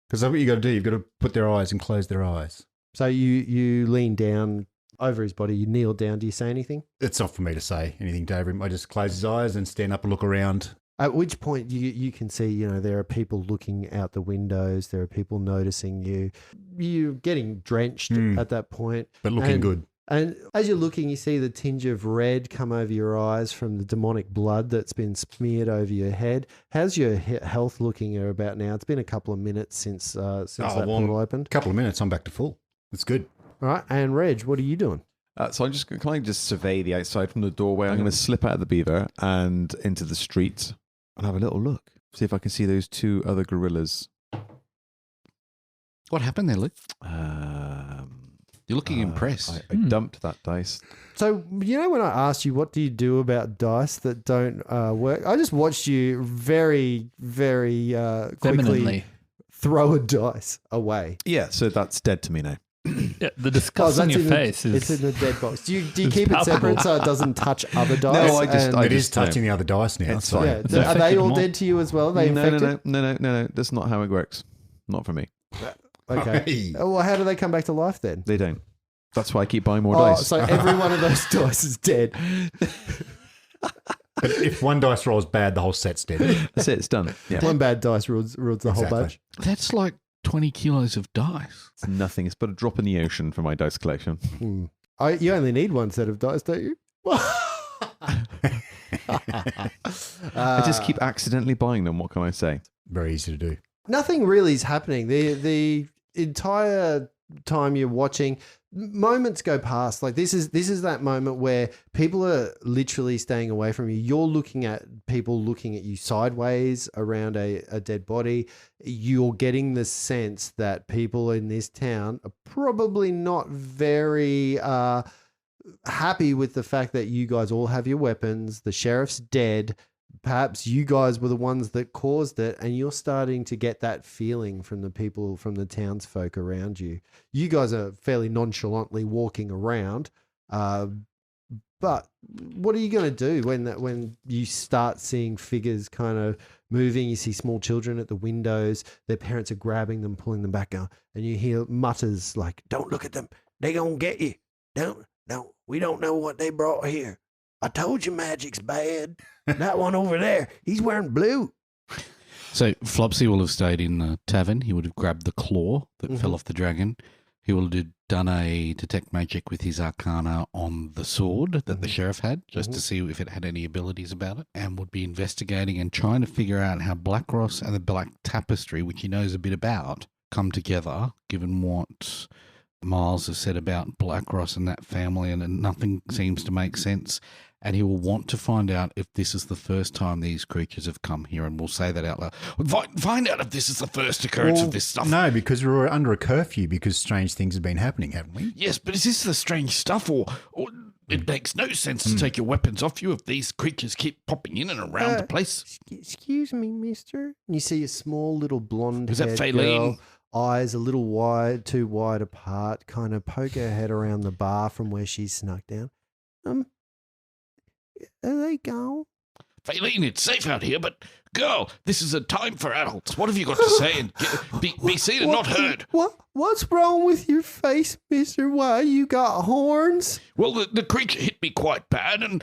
Speaker 5: Because that's what you got to do. You've got to put their eyes and close their eyes.
Speaker 2: So you lean down over his body, you kneel down. Do you say anything?
Speaker 5: It's not for me to say anything to him. I just close his eyes and stand up and look around.
Speaker 2: At which point you can see, there are people looking out the windows. There are people noticing you. You're getting drenched at that point.
Speaker 5: But looking good.
Speaker 2: And as you're looking, you see the tinge of red come over your eyes from the demonic blood that's been smeared over your head. How's your health looking about now? It's been a couple of minutes since that portal opened.
Speaker 5: A couple of minutes, I'm back to full. It's good.
Speaker 2: All right. And Reg, what are you doing?
Speaker 4: So I'm just can I just survey the outside from the doorway? I'm going to slip out of the beaver and into the street and have a little look. See if I can see those two other gorillas.
Speaker 6: What happened there, Luke? You're looking impressed.
Speaker 4: I dumped that dice.
Speaker 2: So, when I asked you, what do you do about dice that don't work? I just watched you very, very quickly
Speaker 3: Femininely.
Speaker 2: throw a dice away.
Speaker 4: Yeah, so that's dead to me now.
Speaker 3: Yeah, the disgust on your face
Speaker 2: It's
Speaker 3: is.
Speaker 2: in the dead box. Do you
Speaker 3: it's
Speaker 2: keep it
Speaker 3: palpable.
Speaker 2: separate so it doesn't touch other dice?
Speaker 4: I just-
Speaker 2: And-
Speaker 4: I
Speaker 5: It is
Speaker 4: just
Speaker 5: touching the other dice now.
Speaker 4: It's
Speaker 5: So.
Speaker 4: fine.
Speaker 2: yeah.
Speaker 3: It's
Speaker 2: Are they
Speaker 3: infected
Speaker 2: all
Speaker 3: more.
Speaker 2: dead to you as well? Are they infected?
Speaker 4: No. That's not how it works. Not for me.
Speaker 2: Okay.
Speaker 5: Hey.
Speaker 2: Well, how do they come back to life then?
Speaker 4: They don't. That's why I keep buying more
Speaker 2: Oh,
Speaker 4: dice.
Speaker 2: so every one of those dice is dead.
Speaker 5: But if one dice rolls bad, the whole set's dead.
Speaker 4: That's it. It's done. Yeah.
Speaker 2: One bad dice ruins the whole
Speaker 5: Exactly.
Speaker 2: bunch.
Speaker 6: That's like 20 kilos of dice.
Speaker 4: It's nothing. It's but a drop in the ocean for my dice collection.
Speaker 2: Hmm. You only need one set of dice, don't you?
Speaker 4: I just keep accidentally buying them. What can I say?
Speaker 5: Very easy to do.
Speaker 2: Nothing really is happening. The entire time you're watching, moments go past. Like this is that moment where people are literally staying away from you. You're looking at people looking at you sideways around a dead body. You're getting the sense that people in this town are probably not very happy with the fact that you guys all have your weapons. The sheriff's dead. Perhaps you guys were the ones that caused it, and you're starting to get that feeling from the people, from the townsfolk around you. You guys are fairly nonchalantly walking around, but what are you going to do when you start seeing figures kind of moving? You see small children at the windows. Their parents are grabbing them, pulling them back, and you hear mutters like, "Don't look at them. They gonna get you. Don't. We don't know what they brought here. I told you magic's bad. That one over there, he's wearing blue."
Speaker 6: So Flopsy will have stayed in the tavern. He would have grabbed the claw that fell off the dragon. He will have done a detect magic with his arcana on the sword that the sheriff had, just to see if it had any abilities about it, and would be investigating and trying to figure out how Blackross and the Black Tapestry, which he knows a bit about, come together, given what Miles has said about Blackross and that family, and nothing seems to make sense. And he will want to find out if this is the first time these creatures have come here, and we'll say that out loud. Find out if this is the first occurrence of this stuff.
Speaker 5: No, because we were under a curfew because strange things have been happening, haven't we?
Speaker 6: Yes, but is this the strange stuff, or it makes no sense to take your weapons off you if these creatures keep popping in and around the place?
Speaker 2: Excuse me, mister. And you see a small little blonde
Speaker 6: Is that
Speaker 2: haired
Speaker 6: Faylene?
Speaker 2: girl, eyes a little too wide apart, kind of poke her head around the bar from where she's snuck down. Are they gone?
Speaker 6: Faylene, it's safe out here, but girl, this is a time for adults. What have you got to say? And be seen and not heard.
Speaker 2: What's wrong with your face, mister? Why, you got horns?
Speaker 6: Well, the creature hit me quite bad, and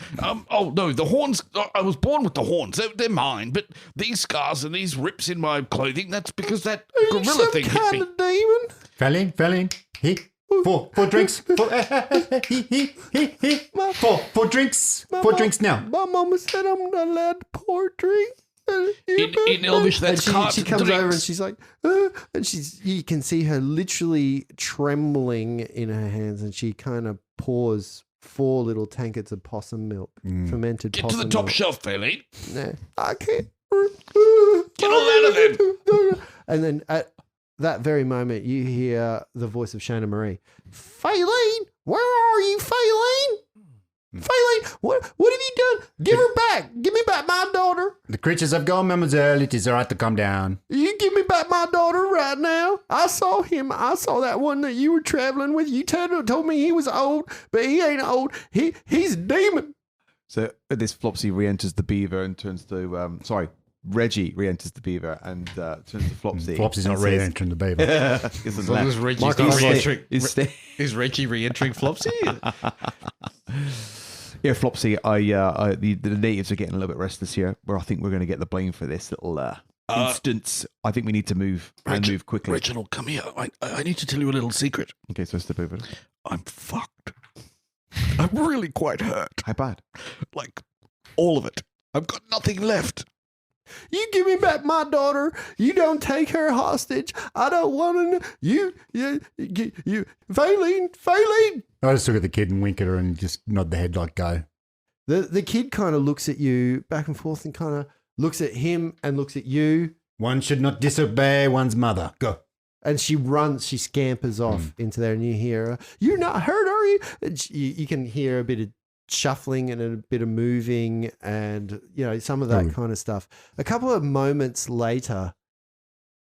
Speaker 6: oh no, the horns. I was born with the horns. They're mine, but these scars and these rips in my clothing—that's because that
Speaker 2: Are you
Speaker 6: gorilla
Speaker 2: some
Speaker 6: thing hit
Speaker 2: kind
Speaker 6: me.
Speaker 2: of demon?
Speaker 5: Felling, he. Four drinks. Four drinks. Four drinks now.
Speaker 2: My mama said I'm not allowed to pour drink.
Speaker 6: In Elvish, that's
Speaker 2: and she comes over and she's like, and you can see her literally trembling in her hands, and she kind of pours 4 little tankards of possum milk, fermented
Speaker 6: Get to
Speaker 2: possum
Speaker 6: the top
Speaker 2: milk.
Speaker 6: shelf, Fairlane.
Speaker 2: Nah, I can't.
Speaker 6: Get all out of it.
Speaker 2: And then at that very moment, you hear the voice of Shana Marie. Faylene, where are you, Faylene? Faylene, what have you done? Give her back. Give me back my daughter.
Speaker 5: The creatures have gone, mademoiselle. It is all right to calm down.
Speaker 2: You give me back my daughter right now. I saw him. I saw that one that you were traveling with. You told me he was old, but he ain't old. He's a demon.
Speaker 4: So this Flopsy re-enters the beaver and turns to Reggie re-enters the beaver and turns to Flopsy.
Speaker 5: Flopsy's not
Speaker 4: and
Speaker 5: really
Speaker 4: says-
Speaker 5: entering the beaver.
Speaker 4: Isn't left.
Speaker 6: Is Reggie's
Speaker 4: Michael,
Speaker 6: not
Speaker 4: stay-
Speaker 6: re-entering?
Speaker 4: is
Speaker 6: Reggie re-entering Flopsy?
Speaker 4: Yeah, Flopsy, the natives are getting a little bit restless here, where I think we're going to get the blame for this little instance. I think we need to move and move quickly.
Speaker 6: Reginald, come here. I need to tell you a little secret.
Speaker 4: Okay, so step over.
Speaker 6: I'm fucked. I'm really quite hurt.
Speaker 4: How bad?
Speaker 6: Like, all of it. I've got nothing left.
Speaker 2: You give me back my daughter. You don't take her hostage. I don't want to. You, Faylene.
Speaker 5: I just look at the kid and wink at her and just nod the head like go.
Speaker 2: The kid kind of looks at you back and forth and kind of looks at him and looks at you.
Speaker 5: One should not disobey one's mother. Go.
Speaker 2: And she scampers off into there, and you hear her, "You're not hurt, are you?" And you can hear a bit of shuffling and a bit of moving and, some of that kind of stuff. A couple of moments later,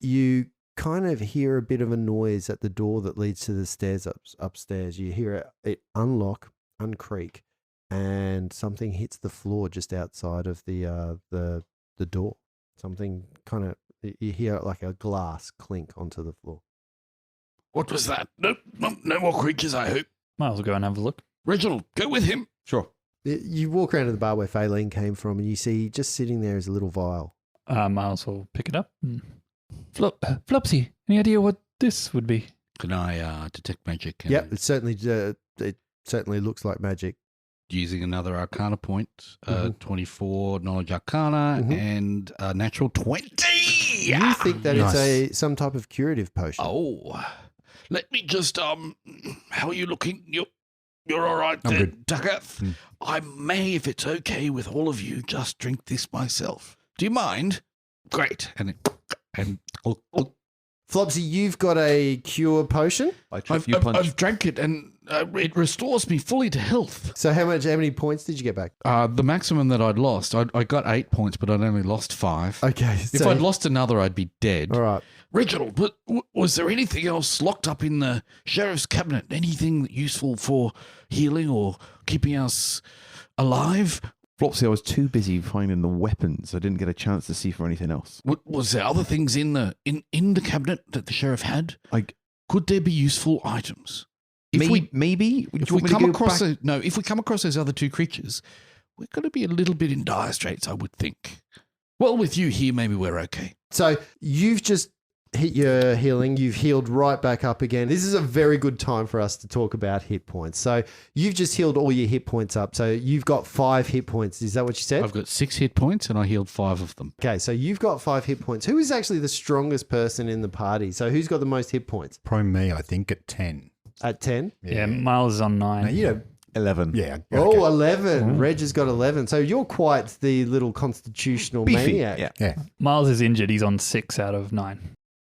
Speaker 2: you kind of hear a bit of a noise at the door that leads to the stairs upstairs. You hear it unlock, uncreak, and something hits the floor just outside of the door. Something kind of, you hear like a glass clink onto the floor.
Speaker 6: What was that? No more creatures, I hope.
Speaker 3: Miles will go and have a look.
Speaker 6: Reginald, go with him.
Speaker 4: Sure.
Speaker 2: You walk around to the bar where Faylene came from, and you see just sitting there is a little vial.
Speaker 3: Miles will pick it up. Flopsy, any idea what this would be?
Speaker 6: Can I detect magic?
Speaker 2: Yep, it certainly looks like magic.
Speaker 6: Using another Arcana point,
Speaker 2: Mhm.
Speaker 6: 24 Knowledge Arcana
Speaker 2: Mhm.
Speaker 6: and a natural 20.
Speaker 2: You think that
Speaker 5: Nice.
Speaker 2: it's some type of curative potion.
Speaker 6: Oh, let me just how are you looking? You're all right
Speaker 5: I'm
Speaker 6: there,
Speaker 5: good.
Speaker 6: Duckath? I may, if it's okay with all of you, just drink this myself. Do you mind? Great. And
Speaker 2: Flopsy, you've got a cure potion.
Speaker 4: I trip, you punch.
Speaker 6: I've drank it, and it restores me fully to health.
Speaker 2: So how many points did you get back?
Speaker 6: The maximum that I'd lost, I got 8 points, but I'd only lost 5.
Speaker 2: Okay.
Speaker 6: If I'd lost another, I'd be dead.
Speaker 2: All right.
Speaker 6: Reginald, but was there anything else locked up in the sheriff's cabinet? Anything useful for healing or keeping us alive?
Speaker 4: Flopsy, I was too busy finding the weapons. I didn't get a chance to see for anything else.
Speaker 6: Was there other things in the cabinet that the sheriff had? Could there be useful items?
Speaker 4: Maybe.
Speaker 6: If we come across those other 2 creatures, we're going to be a little bit in dire straits, I would think. Well, with you here, maybe we're okay.
Speaker 2: So you've just hit your healing. You've healed right back up again. This is a very good time for us to talk about hit points. So you've just healed all your hit points up. So you've got 5 hit points. Is that what you said?
Speaker 6: I've got 6 hit points, and I healed 5 of them.
Speaker 2: Okay, so you've got 5 hit points. Who is actually the strongest person in the party? So who's got the most hit points?
Speaker 5: Probably me, I think, at 10.
Speaker 2: At 10?
Speaker 3: Yeah, Miles is on 9.
Speaker 5: Now, you know,
Speaker 4: 11.
Speaker 5: yeah.
Speaker 2: Oh,
Speaker 5: okay.
Speaker 2: 11. Reg has got 11. So you're quite the little constitutional
Speaker 4: Beefy.
Speaker 2: maniac.
Speaker 4: Yeah.
Speaker 3: Miles is injured. He's on 6 out of 9.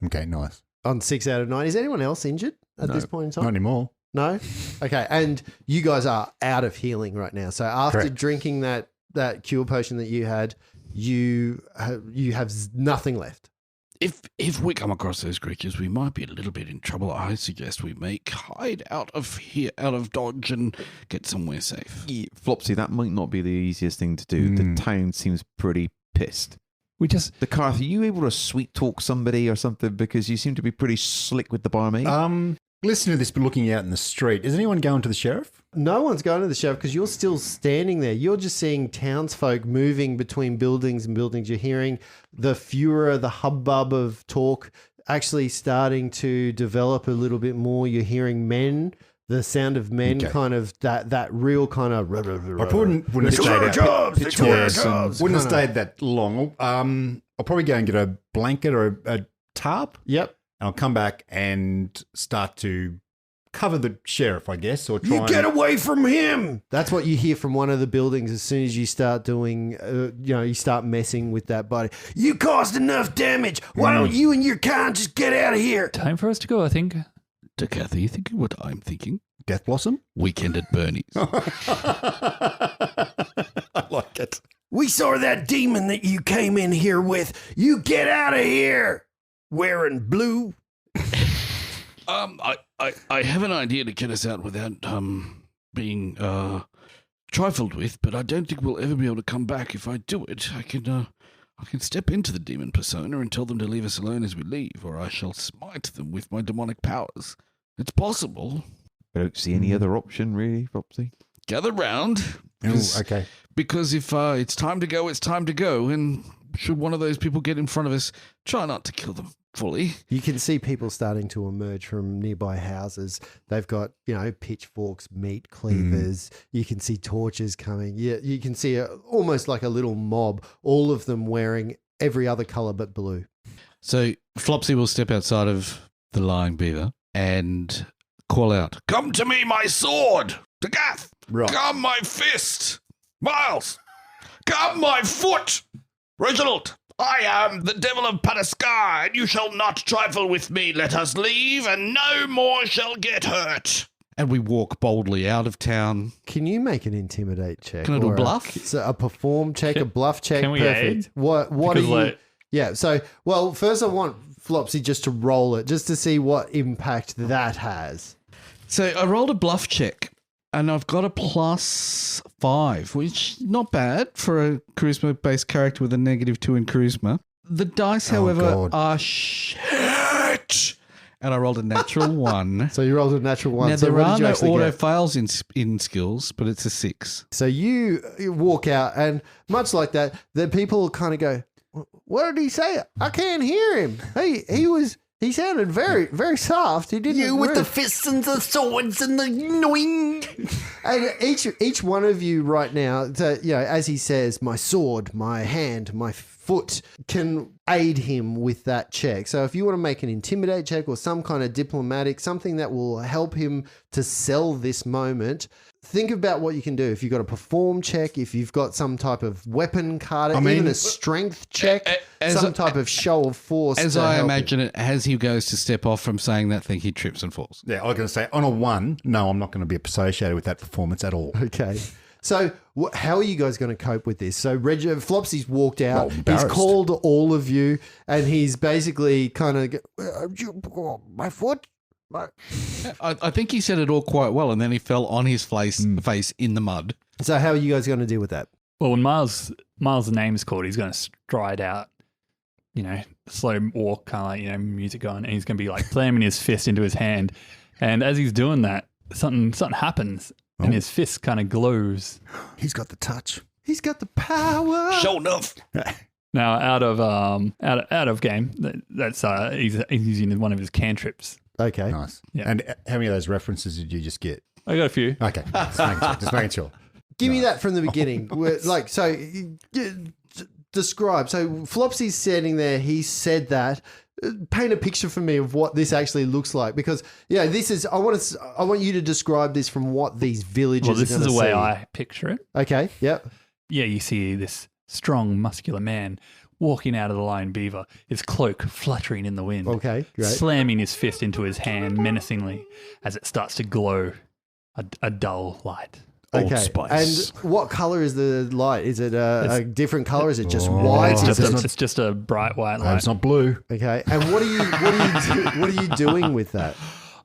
Speaker 5: Okay, nice.
Speaker 2: On 6 out of 9. Is anyone else injured at
Speaker 4: No.
Speaker 2: this point in
Speaker 5: Not
Speaker 2: time?
Speaker 5: anymore.
Speaker 2: No? Okay. And you guys are out of healing right now. So after
Speaker 5: Correct.
Speaker 2: drinking that cure potion that you had, you have nothing left.
Speaker 6: If we come across those creatures, we might be a little bit in trouble. I suggest we hide out of here, out of Dodge, and get somewhere safe.
Speaker 4: Flopsy, that might not be the easiest thing to do. The town seems pretty pissed.
Speaker 3: We just
Speaker 4: The Carth, are you able to sweet talk somebody or something? Because you seem to be pretty slick with the barmaid.
Speaker 5: Listen to this, but looking out in the street. Is anyone going to the sheriff?
Speaker 2: No one's going to the sheriff because you're still standing there. You're just seeing townsfolk moving between buildings and buildings. You're hearing the furor, the hubbub of talk actually starting to develop a little bit more. You're hearing men The sound of men, kind of that real kind of.
Speaker 5: I wouldn't have stayed out. Wouldn't have stayed that long. I'll probably go and get a blanket or a tarp.
Speaker 2: Yep.
Speaker 5: And I'll come back and start to cover the sheriff, I guess, or try.
Speaker 2: You get away from him. That's what you hear from one of the buildings as soon as you start doing. You start messing with that body. You caused enough damage. Why don't you and your kind just get out of here?
Speaker 3: Time for us to go, I think.
Speaker 6: To Kathy, you thinking what I'm thinking?
Speaker 5: Death Blossom?
Speaker 6: Weekend at Bernie's.
Speaker 5: I like it.
Speaker 2: We saw that demon that you came in here with. You get out of here. Wearing blue.
Speaker 6: I have an idea to get us out without being trifled with, but I don't think we'll ever be able to come back if I do it. I can step into the demon persona and tell them to leave us alone as we leave, or I shall smite them with my demonic powers. It's possible.
Speaker 4: I don't see any other option, really, Flopsy.
Speaker 6: Gather round.
Speaker 5: Okay.
Speaker 6: Because if it's time to go, it's time to go. And should one of those people get in front of us, try not to kill them fully.
Speaker 2: You can see people starting to emerge from nearby houses. They've got, pitchforks, meat cleavers. You can see torches coming. Yeah, you can see almost like a little mob, all of them wearing every other color but blue.
Speaker 6: So Flopsy will step outside of the Lying Beaver and call out, "Come to me, my sword! To Gath!
Speaker 5: Right.
Speaker 6: Come, my fist! Miles! Come, my foot! Reginald! I am the devil of Pataskar, and you shall not trifle with me. Let us leave, and no more shall get hurt." And we walk boldly out of town.
Speaker 2: Can you make an intimidate check?
Speaker 6: Can I do a
Speaker 2: or
Speaker 6: bluff?
Speaker 2: A perform check, a bluff check.
Speaker 3: Can we
Speaker 2: Perfect.
Speaker 3: aid?
Speaker 2: What
Speaker 3: Because,
Speaker 2: are you?
Speaker 3: like-
Speaker 2: Yeah. So, first I want Flopsy just to roll it, just to see what impact that has.
Speaker 6: So I rolled a bluff check, and I've got a +5, which not bad for a charisma-based character with a -2 in charisma. The dice, however,
Speaker 5: God.
Speaker 6: are shit. And I rolled a natural 1.
Speaker 2: So you rolled a natural 1.
Speaker 6: Now,
Speaker 2: so
Speaker 6: there
Speaker 2: what did
Speaker 6: are
Speaker 2: you
Speaker 6: no
Speaker 2: actually
Speaker 6: auto
Speaker 2: get?
Speaker 6: fails in skills, but it's a 6.
Speaker 2: So you walk out, and much like that, the people kind of go, "What did he say? I can't hear him. He sounded very, very soft. He didn't.
Speaker 1: You with the
Speaker 2: really-"
Speaker 1: fists and the swords and the knowing.
Speaker 2: And each one of you right now, as he says, my sword, my hand, my foot can aid him with that check. So if you want to make an intimidate check or some kind of diplomatic, something that will help him to sell this moment, think about what you can do. If you've got a perform check, if you've got some type of weapon card, even a strength check, some type of show of force.
Speaker 6: As
Speaker 2: to
Speaker 6: I
Speaker 2: help
Speaker 6: imagine it, as he goes to step off from saying that thing, he trips and falls.
Speaker 5: Yeah, I was going to say, on a 1, no, I'm not going to be associated with that performance at all.
Speaker 2: Okay. So how are you guys going to cope with this? So Flopsy's walked out.
Speaker 5: Well,
Speaker 2: He's
Speaker 5: embarrassed.
Speaker 2: called all of you, and he's basically kind of, my foot?
Speaker 6: I think he said it all quite well, and then he fell on his face in the mud.
Speaker 2: So how are you guys going to deal with that?
Speaker 3: Well, when Miles' name's called, he's going to stride out, slow walk, kind of like, music going, and he's going to be like slamming his fist into his hand. And as he's doing that, something happens, and his fist kind of glows.
Speaker 5: He's got the touch.
Speaker 2: He's got the power.
Speaker 6: Show enough.
Speaker 3: Now, out of game, that's he's using one of his cantrips.
Speaker 2: Okay.
Speaker 5: Nice.
Speaker 3: Yeah.
Speaker 5: And how many of those references did you just get?
Speaker 3: I got a few.
Speaker 5: Okay. Just making sure.
Speaker 2: Give me that from the beginning. Describe. So Flopsy's standing there. He said that. Paint a picture for me of what this actually looks like, because this is. I want you to describe this from what these villagers.
Speaker 3: Well, this
Speaker 2: are
Speaker 3: is
Speaker 2: gonna
Speaker 3: the way
Speaker 2: see.
Speaker 3: I picture it.
Speaker 2: Okay. Yep.
Speaker 3: Yeah, you see this strong, muscular man walking out of the Lion Beaver, his cloak fluttering in the wind.
Speaker 2: Okay. Great.
Speaker 3: Slamming his fist into his hand menacingly as it starts to glow a dull light.
Speaker 2: Okay.
Speaker 4: Old Spice.
Speaker 2: And what color is the light? Is it a different color? Is it just white?
Speaker 3: It's just a bright white
Speaker 5: No,
Speaker 3: light.
Speaker 5: it's not blue.
Speaker 2: Okay. And what are you doing with that?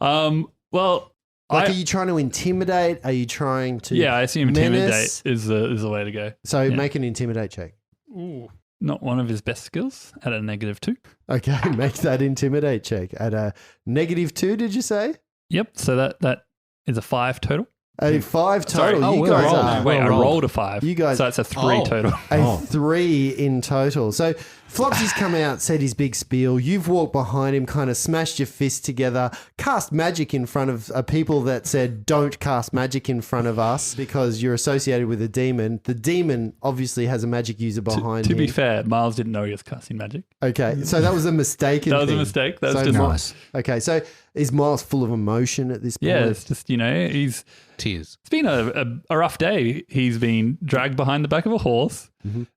Speaker 3: Well,
Speaker 2: Like, are you trying to intimidate? Are you trying to?
Speaker 3: I assume intimidate
Speaker 2: menace?
Speaker 3: is the way to go.
Speaker 2: So
Speaker 3: Yeah.
Speaker 2: make an intimidate check.
Speaker 3: Ooh. Not one of his best skills at a -2.
Speaker 2: Okay, make that intimidate check at a -2. Did you say?
Speaker 3: Yep. So that is a 5 total.
Speaker 2: A 5 total.
Speaker 6: Sorry.
Speaker 2: You
Speaker 6: Well
Speaker 2: guys
Speaker 6: rolled.
Speaker 2: are
Speaker 3: Wait, I
Speaker 6: rolled.
Speaker 3: rolled a 5.
Speaker 2: You guys-
Speaker 3: So that's a 3 total.
Speaker 2: a 3 in total. So Flopsy's come out, said his big spiel. You've walked behind him, kind of smashed your fists together, cast magic in front of people that said, don't cast magic in front of us because you're associated with a demon. The demon obviously has a magic user behind
Speaker 3: To
Speaker 2: him.
Speaker 3: be fair, Miles didn't know he was casting magic.
Speaker 2: Okay, so that was a mistake.
Speaker 3: That was a mistake. That was just
Speaker 5: Nice.
Speaker 2: Okay, so is Miles full of emotion at this point?
Speaker 3: Yeah, it's just, he's
Speaker 6: Tears.
Speaker 3: it's been a rough day. He's been dragged behind the back of a horse,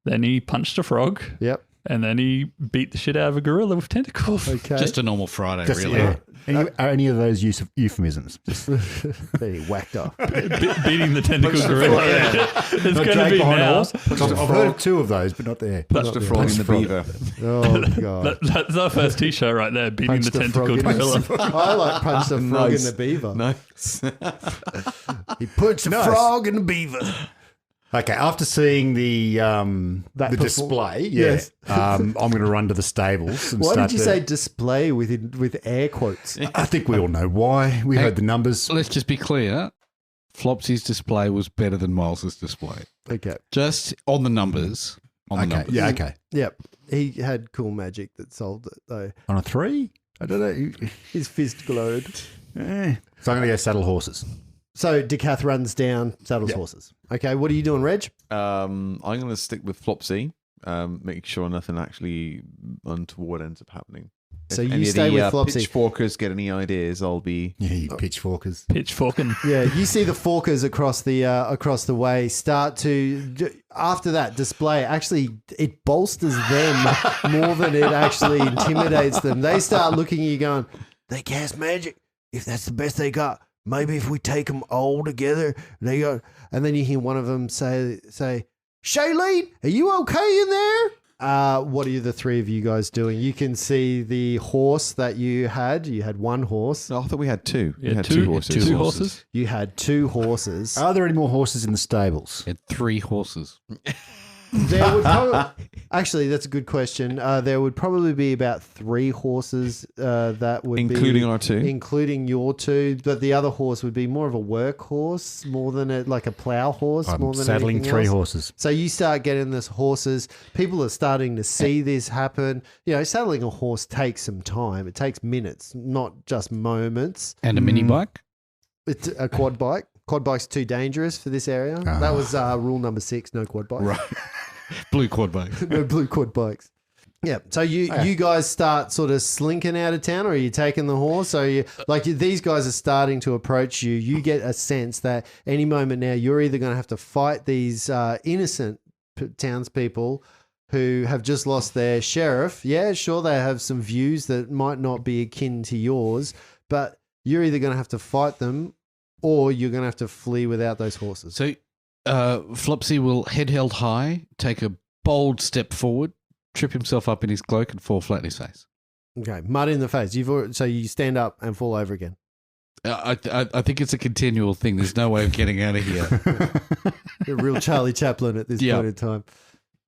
Speaker 3: then he punched a frog,
Speaker 2: Yep.
Speaker 3: and then he beat the shit out of a gorilla with tentacles.
Speaker 2: Okay.
Speaker 6: Just a normal Friday,
Speaker 5: Just,
Speaker 6: really.
Speaker 5: yeah. Are any of those use of euphemisms? Just
Speaker 2: Very whacked off.
Speaker 3: Beating the tentacle gorilla. It's
Speaker 5: not
Speaker 3: going to
Speaker 5: dragged
Speaker 3: be
Speaker 5: behind a
Speaker 3: now.
Speaker 5: horse. I've heard of two of those, but not there.
Speaker 4: Punched a frog in the beaver.
Speaker 2: Oh, God.
Speaker 3: That's our first t-shirt right there, beating
Speaker 2: Punched
Speaker 3: the
Speaker 2: a frog
Speaker 3: tentacle
Speaker 2: in the-
Speaker 3: gorilla.
Speaker 2: I like punched a frog
Speaker 4: Nice.
Speaker 2: in the beaver.
Speaker 4: Nice.
Speaker 2: He punched a
Speaker 5: Nice.
Speaker 2: frog in the beaver.
Speaker 5: Okay, after seeing the
Speaker 2: That
Speaker 5: display,
Speaker 2: Yes.
Speaker 5: I'm going to run to the stables. And
Speaker 2: Why
Speaker 5: start
Speaker 2: did you say display with air quotes?
Speaker 5: I think we all know why. We heard the numbers.
Speaker 6: Let's just be clear. Flopsy's display was better than Miles's display.
Speaker 2: Okay.
Speaker 6: Just on the numbers. On the
Speaker 5: Okay,
Speaker 6: numbers.
Speaker 5: yeah, okay.
Speaker 2: Yep. He had cool magic that solved it, though.
Speaker 5: On a 3? I don't know.
Speaker 2: His fist glowed.
Speaker 5: So I'm going to go saddle horses.
Speaker 2: So Decath runs down, saddles horses. Okay, what are you doing, Reg?
Speaker 4: I'm going to stick with Flopsy, make sure nothing actually untoward ends up happening.
Speaker 2: So
Speaker 4: If
Speaker 2: you
Speaker 4: any of
Speaker 2: stay
Speaker 4: the,
Speaker 2: with Flopsy.
Speaker 4: Pitchforkers get any ideas, I'll be...
Speaker 5: Yeah, you pitchforkers.
Speaker 3: Pitchforking.
Speaker 2: Yeah, you see the forkers across the way start to, after that display, actually it bolsters them more than it actually intimidates them. They start looking at you going, they cast magic. If that's the best they got, maybe if we take them all together, they got. And then you hear one of them say, Shailene, are you okay in there? What are the three of you guys doing? You can see the horse that you had. You had one horse.
Speaker 4: No, I thought we had two.
Speaker 3: Yeah,
Speaker 4: we had two horses.
Speaker 3: Two horses.
Speaker 2: You had two horses.
Speaker 5: Are there any more horses in the stables?
Speaker 6: Had 3 horses.
Speaker 2: There would actually, that's a good question. There would probably be about 3 horses that would
Speaker 4: Including
Speaker 2: be,
Speaker 4: our 2?
Speaker 2: including your 2. But the other horse would be more of a work horse, more than like a plow horse. more
Speaker 5: I'm
Speaker 2: than
Speaker 5: saddling
Speaker 2: anything
Speaker 5: 3
Speaker 2: else.
Speaker 5: horses.
Speaker 2: So you start getting this horses. People are starting to see this happen. You know, saddling a horse takes some time. It takes minutes, not just moments.
Speaker 6: And a mini bike.
Speaker 2: It's a quad bike. Quad bike's too dangerous for this area. That was rule number 6. No quad bikes.
Speaker 6: Right. Blue quad bike.
Speaker 2: No blue quad bikes. Yeah. So you guys start sort of slinking out of town, or are you taking the horse? So these guys are starting to approach you. You get a sense that any moment now you're either going to have to fight these innocent townspeople who have just lost their sheriff. Yeah, sure, they have some views that might not be akin to yours, but you're either going to have to fight them or you're going to have to flee without those horses.
Speaker 6: So Flopsy will, head held high, take a bold step forward, trip himself up in his cloak and fall flat in his face.
Speaker 2: Okay, mud in the face. So you stand up and fall over again.
Speaker 6: I think it's a continual thing. There's no way of getting out of here.
Speaker 2: A real Charlie Chaplin at this
Speaker 6: Yeah.
Speaker 2: point in time.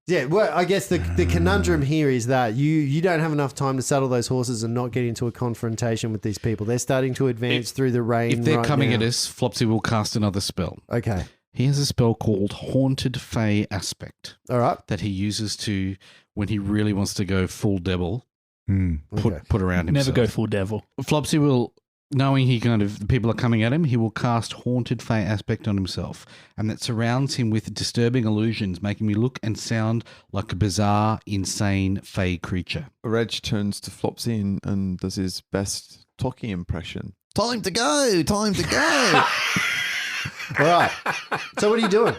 Speaker 2: Yeah, well, I guess the conundrum here is that you don't have enough time to saddle those horses and not get into a confrontation with these people. They're starting to advance through the rain.
Speaker 6: If they're
Speaker 2: right
Speaker 6: coming
Speaker 2: now.
Speaker 6: at us, Flopsy will cast another spell.
Speaker 2: Okay,
Speaker 6: He has a spell called Haunted Fey Aspect
Speaker 2: all right.
Speaker 6: that he uses to, when he really wants to go full devil,
Speaker 2: Okay.
Speaker 6: put around himself.
Speaker 3: Never go full devil.
Speaker 6: Flopsy will, knowing the people are coming at him, he will cast Haunted Fey Aspect on himself, and that surrounds him with disturbing illusions, making me look and sound like a bizarre, insane Fey creature.
Speaker 4: Reg turns to Flopsy and does his best talking impression.
Speaker 1: Time to go. Time to go.
Speaker 2: All right. So what are you doing?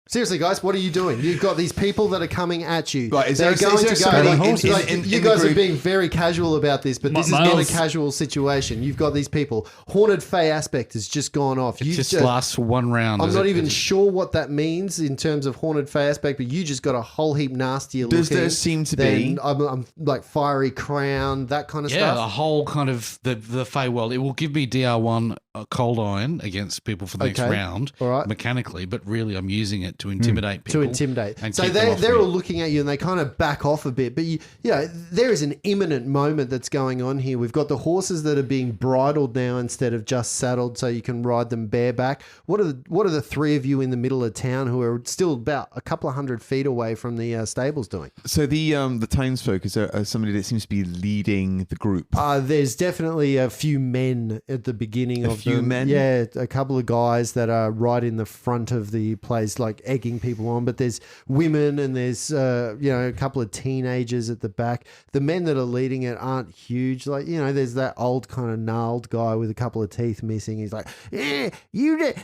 Speaker 2: Seriously, guys, what are you doing? You've got these people that are coming at you.
Speaker 4: Right, is
Speaker 2: They're
Speaker 4: there-
Speaker 2: going
Speaker 4: is there
Speaker 2: to go.
Speaker 4: somebody
Speaker 2: Like,
Speaker 4: in-
Speaker 2: like,
Speaker 4: in
Speaker 2: you
Speaker 4: the
Speaker 2: guys are
Speaker 4: group-
Speaker 2: being very casual about this, but this has been a
Speaker 3: Miles-
Speaker 2: casual situation. You've got these people. Haunted Fey Aspect has just gone off.
Speaker 6: It
Speaker 2: You
Speaker 6: just lasts for one round.
Speaker 2: I'm
Speaker 6: is
Speaker 2: not
Speaker 6: it?
Speaker 2: even sure what that means in terms of Haunted Fey Aspect, but you just got a whole heap nastier
Speaker 4: Does
Speaker 2: looking.
Speaker 4: there seem to
Speaker 2: than
Speaker 4: be-
Speaker 2: I'm like Fiery Crown, that kind of
Speaker 6: Yeah, the
Speaker 2: stuff.
Speaker 6: whole kind of the Fey world. It will give me DR1 a cold iron against people for the next round,
Speaker 2: All right.
Speaker 6: mechanically, but really I'm using it to intimidate people.
Speaker 2: To intimidate.
Speaker 6: and
Speaker 2: So
Speaker 6: keep them off
Speaker 2: they're
Speaker 6: me.
Speaker 2: all looking at you and they kind of back off a bit. But there is an imminent moment that's going on here. We've got the horses that are being bridled now instead of just saddled, so you can ride them bareback. What are the three of you in the middle of town who are still about a couple of 100 feet away from the stables doing?
Speaker 4: So the townsfolk is somebody that seems to be leading the group.
Speaker 2: There's definitely a few men at the beginning of
Speaker 4: few
Speaker 2: them.
Speaker 4: men?
Speaker 2: Yeah, a couple of guys that are right in the front of the place, like egging people on. But there's women and there's a couple of teenagers at the back. The men that are leading it aren't huge. Like there's that old kind of gnarled guy with a couple of teeth missing. He's like, yeah,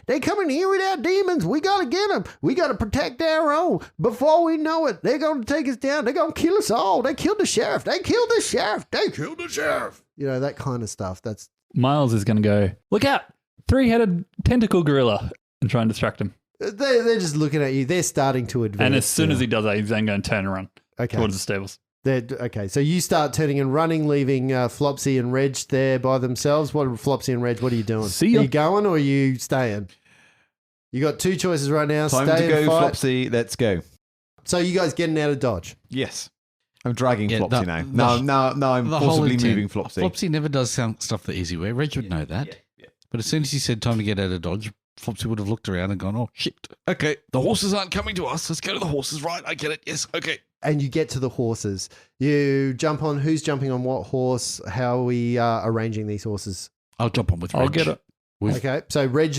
Speaker 2: they coming here with our demons. We gotta get them. We gotta protect our own. Before we know it, they're gonna take us down. They're gonna kill us all. They killed the sheriff. They killed the sheriff. They killed the sheriff. That kind of stuff. That's
Speaker 3: Miles is going to go, look out, 3-headed tentacle gorilla, and try and distract him.
Speaker 2: they're just looking at you. They're starting to advance.
Speaker 3: And as soon
Speaker 2: now.
Speaker 3: as he does that, he's then going to turn and run towards the stables.
Speaker 2: Okay, so you start turning and running, leaving Flopsy and Reg there by themselves. Flopsy and Reg, what are you doing?
Speaker 3: See ya.
Speaker 2: Are you going or are you staying? You got two choices right now.
Speaker 4: Time
Speaker 2: stay
Speaker 4: to go,
Speaker 2: and fight.
Speaker 4: Flopsy. Let's go.
Speaker 2: So you guys getting out of Dodge?
Speaker 4: Yes. I'm dragging
Speaker 6: Yeah,
Speaker 4: Flopsy now. Now I'm
Speaker 6: the whole
Speaker 4: forcibly
Speaker 6: intent-
Speaker 4: moving Flopsy.
Speaker 6: Flopsy never does stuff the easy way. Reg would know that. But as soon as he said time to get out of Dodge, Flopsy would have looked around and gone, oh, shit. Okay, the horses aren't coming to us. Let's go to the horses. Right, I get it. Yes, okay.
Speaker 2: And you get to the horses. You jump on. Who's jumping on what horse? How are we arranging these horses?
Speaker 6: I'll jump on with Reg.
Speaker 3: I'll get it.
Speaker 2: Okay, so Reg.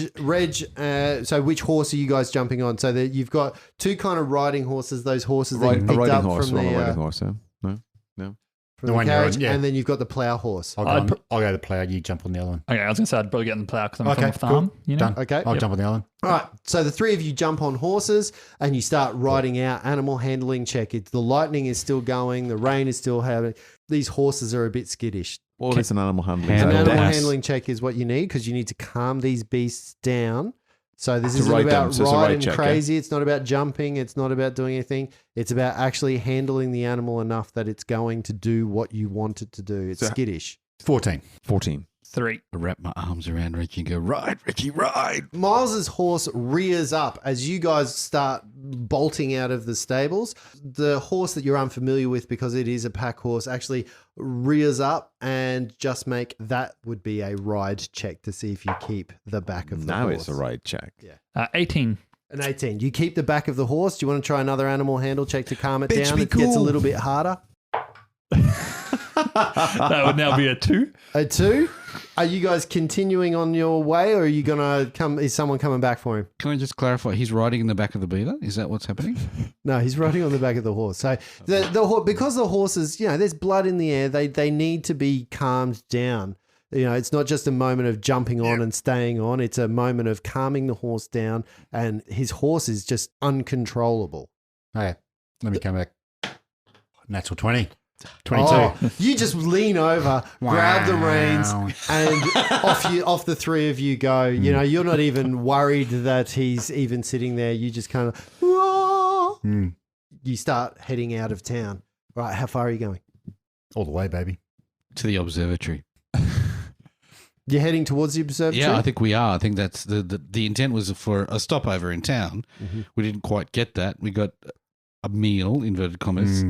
Speaker 2: So which horse are you guys jumping on? So that you've got two kind of riding horses. Those horses that you
Speaker 4: A
Speaker 2: picked
Speaker 4: riding
Speaker 2: up
Speaker 4: horse.
Speaker 2: from
Speaker 4: We're on a
Speaker 2: the
Speaker 4: riding horse, yeah? No.
Speaker 2: from
Speaker 5: The
Speaker 2: the
Speaker 5: one you're
Speaker 2: carriage,
Speaker 5: on, yeah.
Speaker 2: and then you've got the plough horse.
Speaker 5: I'll go the plough. You jump on the other one.
Speaker 3: Okay, I was going to say I'd probably get in the plough because I'm
Speaker 5: Okay,
Speaker 3: from a farm.
Speaker 5: cool.
Speaker 3: You know?
Speaker 5: Done.
Speaker 2: Okay.
Speaker 5: I'll jump on the other one.
Speaker 2: All right, so the three of you jump on horses and you start riding out. Animal handling check. The lightning is still going. The rain is still happening. These horses are a bit skittish.
Speaker 4: Well, it's an animal handling.
Speaker 2: An
Speaker 6: Handle
Speaker 2: animal
Speaker 6: Yes.
Speaker 2: handling check is what you need because you need to calm these beasts down. So this
Speaker 4: To
Speaker 2: isn't
Speaker 4: ride them,
Speaker 2: about
Speaker 4: so it's a ride
Speaker 2: riding
Speaker 4: check,
Speaker 2: crazy. It's not about jumping. It's not about doing anything. It's about actually handling the animal enough that it's going to do what you want it to do. It's
Speaker 4: So-
Speaker 2: skittish.
Speaker 5: 14.
Speaker 4: 14.
Speaker 3: 3.
Speaker 6: I wrap my arms around Reggie and go, ride, Reggie, ride.
Speaker 2: Miles's horse rears up as you guys start bolting out of the stables. The horse that you're unfamiliar with because it is a pack horse actually rears up and just make that would be a ride check to see if you keep the back of the
Speaker 4: Now
Speaker 2: horse.
Speaker 4: it's a ride check.
Speaker 3: 18.
Speaker 2: An 18. You keep the back of the horse. Do you want to try another animal handle check to calm it
Speaker 4: Bitch,
Speaker 2: down?
Speaker 4: be
Speaker 2: It gets a
Speaker 4: cool.
Speaker 2: little bit harder.
Speaker 3: That would now be a 2.
Speaker 2: A 2. Are you guys continuing on your way or are you going to come? Is someone coming back for him?
Speaker 6: Can I just clarify? He's riding in the back of the beater? Is that what's happening?
Speaker 2: No, he's riding on the back of the horse. So because the horses, there's blood in the air, they need to be calmed down. It's not just a moment of jumping on and staying on. It's a moment of calming the horse down, and his horse is just uncontrollable.
Speaker 5: Okay. Let me come back. Natural 20. 22.
Speaker 2: Oh, you just lean over, grab the reins, and off the three of you go. You're not even worried that he's even sitting there. You just kind of, you start heading out of town. Right, how far are you going?
Speaker 5: All the way, baby.
Speaker 6: To the observatory.
Speaker 2: You're heading towards the observatory?
Speaker 6: Yeah, I think we are. I think that's the intent was for a stopover in town.
Speaker 2: Mm-hmm.
Speaker 6: We didn't quite get that. We got a meal, inverted commas,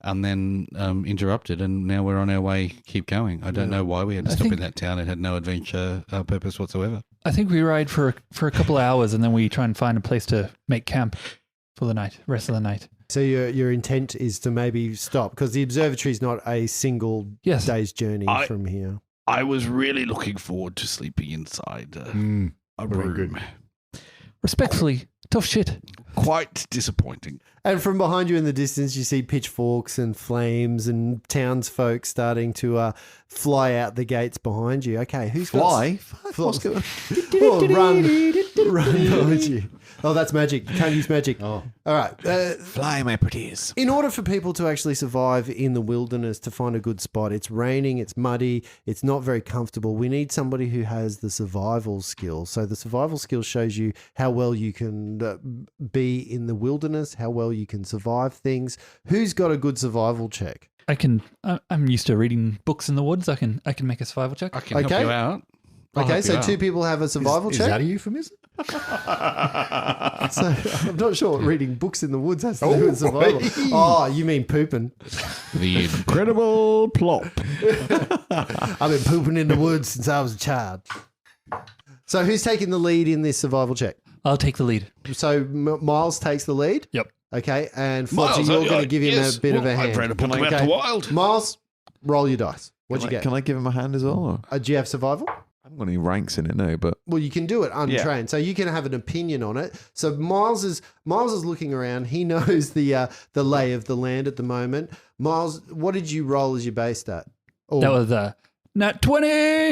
Speaker 6: and then interrupted, and now we're on our way. Keep going. I don't know why we had to stop in that town. It had no adventure purpose whatsoever.
Speaker 3: I think we ride for a couple of hours and then we try and find a place to make camp for the night, rest of the night.
Speaker 2: So your intent is to maybe stop because the observatory is not a single
Speaker 3: Yes.
Speaker 2: day's journey from here.
Speaker 6: I was really looking forward to sleeping inside a
Speaker 5: Very
Speaker 6: room.
Speaker 3: Respectfully, tough shit.
Speaker 6: Quite disappointing.
Speaker 2: And from behind you in the distance, you see pitchforks and flames and townsfolk starting to fly out the gates behind you. Okay, who's
Speaker 4: Fly?
Speaker 2: got
Speaker 4: What's going
Speaker 2: Oh, run behind you. Oh, that's magic. You can't use magic.
Speaker 5: Oh.
Speaker 2: All right.
Speaker 4: Fly, my pretties.
Speaker 2: In order for people to actually survive in the wilderness, to find a good spot, it's raining, it's muddy, it's not very comfortable. We need somebody who has the survival skill. So the survival skill shows you how well you can be in the wilderness, how well you can survive things. Who's got a good survival check?
Speaker 3: I'm used to reading books in the woods. I can make a survival check.
Speaker 6: I can help you out. I'll
Speaker 2: Okay,
Speaker 6: help
Speaker 2: so
Speaker 6: you
Speaker 2: two
Speaker 6: out.
Speaker 2: people have a survival
Speaker 5: Is
Speaker 2: check.
Speaker 5: that a euphemism?
Speaker 2: So I'm not sure what reading books in the woods has to do with survival. Oh, you mean pooping?
Speaker 6: The incredible plop.
Speaker 2: I've been pooping in the woods since I was a child. So who's taking the lead in this survival check?
Speaker 3: I'll take the lead.
Speaker 2: So Miles takes the lead.
Speaker 3: Yep.
Speaker 2: Okay, and Flopsy, you're going to give him a bit of a hand.
Speaker 6: I've read a book about
Speaker 2: Okay.
Speaker 6: the wild.
Speaker 2: Miles, roll your dice. What'd you get?
Speaker 4: Can I give him a hand as well? Or?
Speaker 2: Do you have survival?
Speaker 4: I haven't got any ranks in it, no, but
Speaker 2: Well, you can do it untrained, so you can have an opinion on it. So Miles is looking around. He knows the lay of the land at the moment. Miles, what did you roll as your base stat? Oh,
Speaker 3: That was nat 20.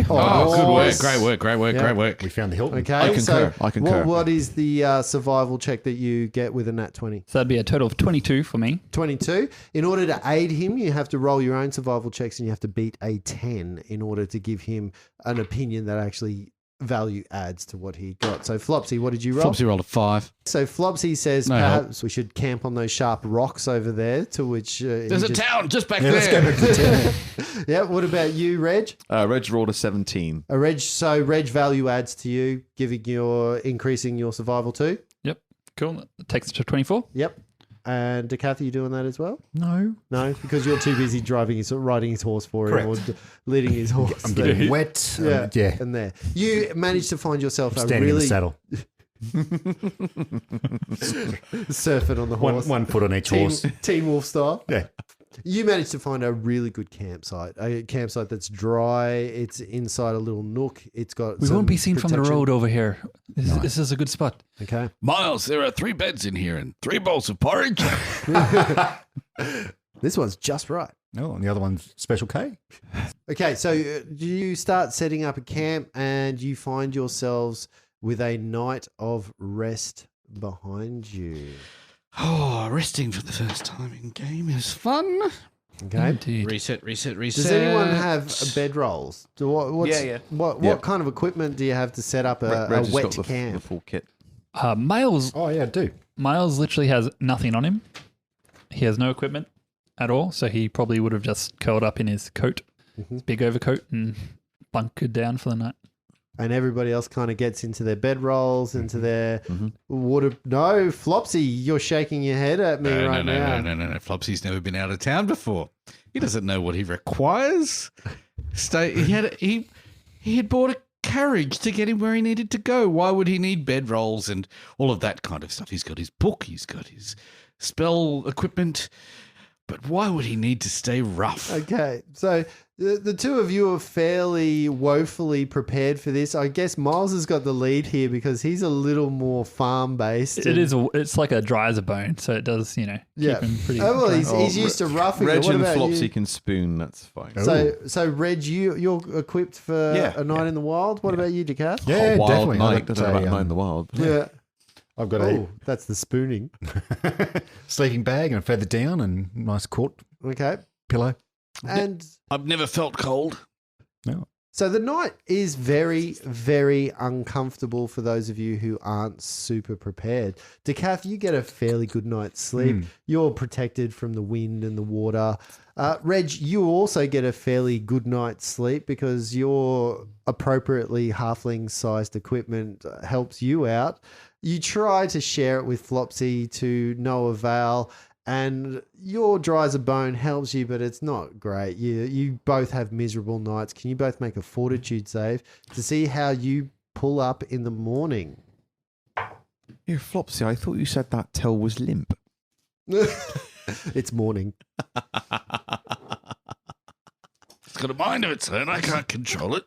Speaker 6: Oh, good work.
Speaker 2: nice.
Speaker 6: Great work. Great work.
Speaker 2: Yeah.
Speaker 6: Great work.
Speaker 5: We found the Hilton.
Speaker 2: Okay,
Speaker 4: I concur.
Speaker 2: so
Speaker 4: I concur.
Speaker 2: What is the survival check that you get with a nat 20?
Speaker 3: So that'd be a total of 22 for me.
Speaker 2: 22. In order to aid him, you have to roll your own survival checks and you have to beat a 10 in order to give him an opinion that actually value adds to what he got. So Flopsy, what did you roll?
Speaker 6: Flopsy rolled a 5.
Speaker 2: So Flopsy says
Speaker 6: No
Speaker 2: perhaps we should camp on those sharp rocks over there, to which
Speaker 6: There's a town just back
Speaker 5: Yeah, let's
Speaker 6: there.
Speaker 5: go back to the town.
Speaker 2: Yeah, what about you, Reg?
Speaker 4: Reg rolled a 17.
Speaker 2: So Reg value adds to you, increasing your survival too.
Speaker 3: Yep. Cool. That takes it to 24.
Speaker 2: Yep. And Decathy, you doing that as well?
Speaker 5: No.
Speaker 2: No, because you're too busy riding his horse for him or leading his horse.
Speaker 5: I'm getting wet. Yeah.
Speaker 2: And there. You managed to find yourself a
Speaker 5: Standing in
Speaker 2: really
Speaker 5: the saddle.
Speaker 2: surfing on the horse.
Speaker 5: One foot on each horse.
Speaker 2: Teen Wolf style.
Speaker 5: Yeah.
Speaker 2: You managed to find a really good campsite, a campsite that's dry. It's inside a little nook. It's got
Speaker 3: We
Speaker 2: some
Speaker 3: won't be seen from the
Speaker 2: protection.
Speaker 3: road over here. This is a good spot.
Speaker 2: Okay.
Speaker 6: Miles, there are 3 beds in here and 3 bowls of porridge.
Speaker 2: This one's just right.
Speaker 5: Oh, and the other one's Special K.
Speaker 2: Okay, so you start setting up a camp and you find yourselves with a night of rest behind you.
Speaker 6: Oh, resting for the first time in game is fun.
Speaker 2: Okay.
Speaker 3: Indeed.
Speaker 6: Reset.
Speaker 2: Does anyone have bedrolls? What kind of equipment do you have to set up a
Speaker 4: Reg has
Speaker 2: wet
Speaker 4: got the
Speaker 2: camp?
Speaker 4: full kit.
Speaker 3: Miles
Speaker 5: Oh, yeah, I do.
Speaker 3: literally has nothing on him. He has no equipment at all, so he probably would have just curled up in his coat, his big overcoat, and bunkered down for the night.
Speaker 2: And everybody else kind of gets into their bedrolls, into their water. No, Flopsy, you're shaking your head at me
Speaker 6: No,
Speaker 2: right now.
Speaker 6: no. Flopsy's never been out of town before. He doesn't know what he requires. He had bought a carriage to get him where he needed to go. Why would he need bedrolls and all of that kind of stuff? He's got his book, he's got his spell equipment, but why would he need to stay rough?
Speaker 2: Okay, so the two of you are fairly woefully prepared for this. I guess Miles has got the lead here because he's a little more farm based.
Speaker 3: It's like a dry as a bone, so it does, keep him pretty
Speaker 2: Oh, well,
Speaker 3: dry.
Speaker 2: he's used to roughing it.
Speaker 4: Reg
Speaker 2: What
Speaker 4: and
Speaker 2: about
Speaker 4: Flopsy
Speaker 2: you?
Speaker 4: can spoon, that's fine.
Speaker 2: So Reg, you're equipped for a night in the wild. What about you, Decath?
Speaker 5: Yeah,
Speaker 4: Wild
Speaker 5: definitely.
Speaker 4: night. I
Speaker 5: I've
Speaker 4: don't know
Speaker 5: got
Speaker 4: about
Speaker 5: a,
Speaker 4: night in the wild.
Speaker 2: Yeah.
Speaker 5: I've got
Speaker 2: Oh, that's the spooning.
Speaker 5: a sleeping bag and a feather down and nice court
Speaker 2: Okay.
Speaker 5: pillow.
Speaker 2: And
Speaker 6: I've never felt cold.
Speaker 5: No.
Speaker 2: so the night is very, very uncomfortable for those of you who aren't super prepared. Decath, you get a fairly good night's sleep. You're protected from the wind and the water. Reg, you also get a fairly good night's sleep because your appropriately halfling-sized equipment helps you out. You try to share it with Flopsy to no avail, and your dry as a bone helps you, but it's not great. You both have miserable nights. Can you both make a fortitude save to see how you pull up in the morning?
Speaker 4: Here, Flopsy, I thought you said that tail was limp.
Speaker 2: It's morning.
Speaker 6: It's got a mind of its own. I can't control it.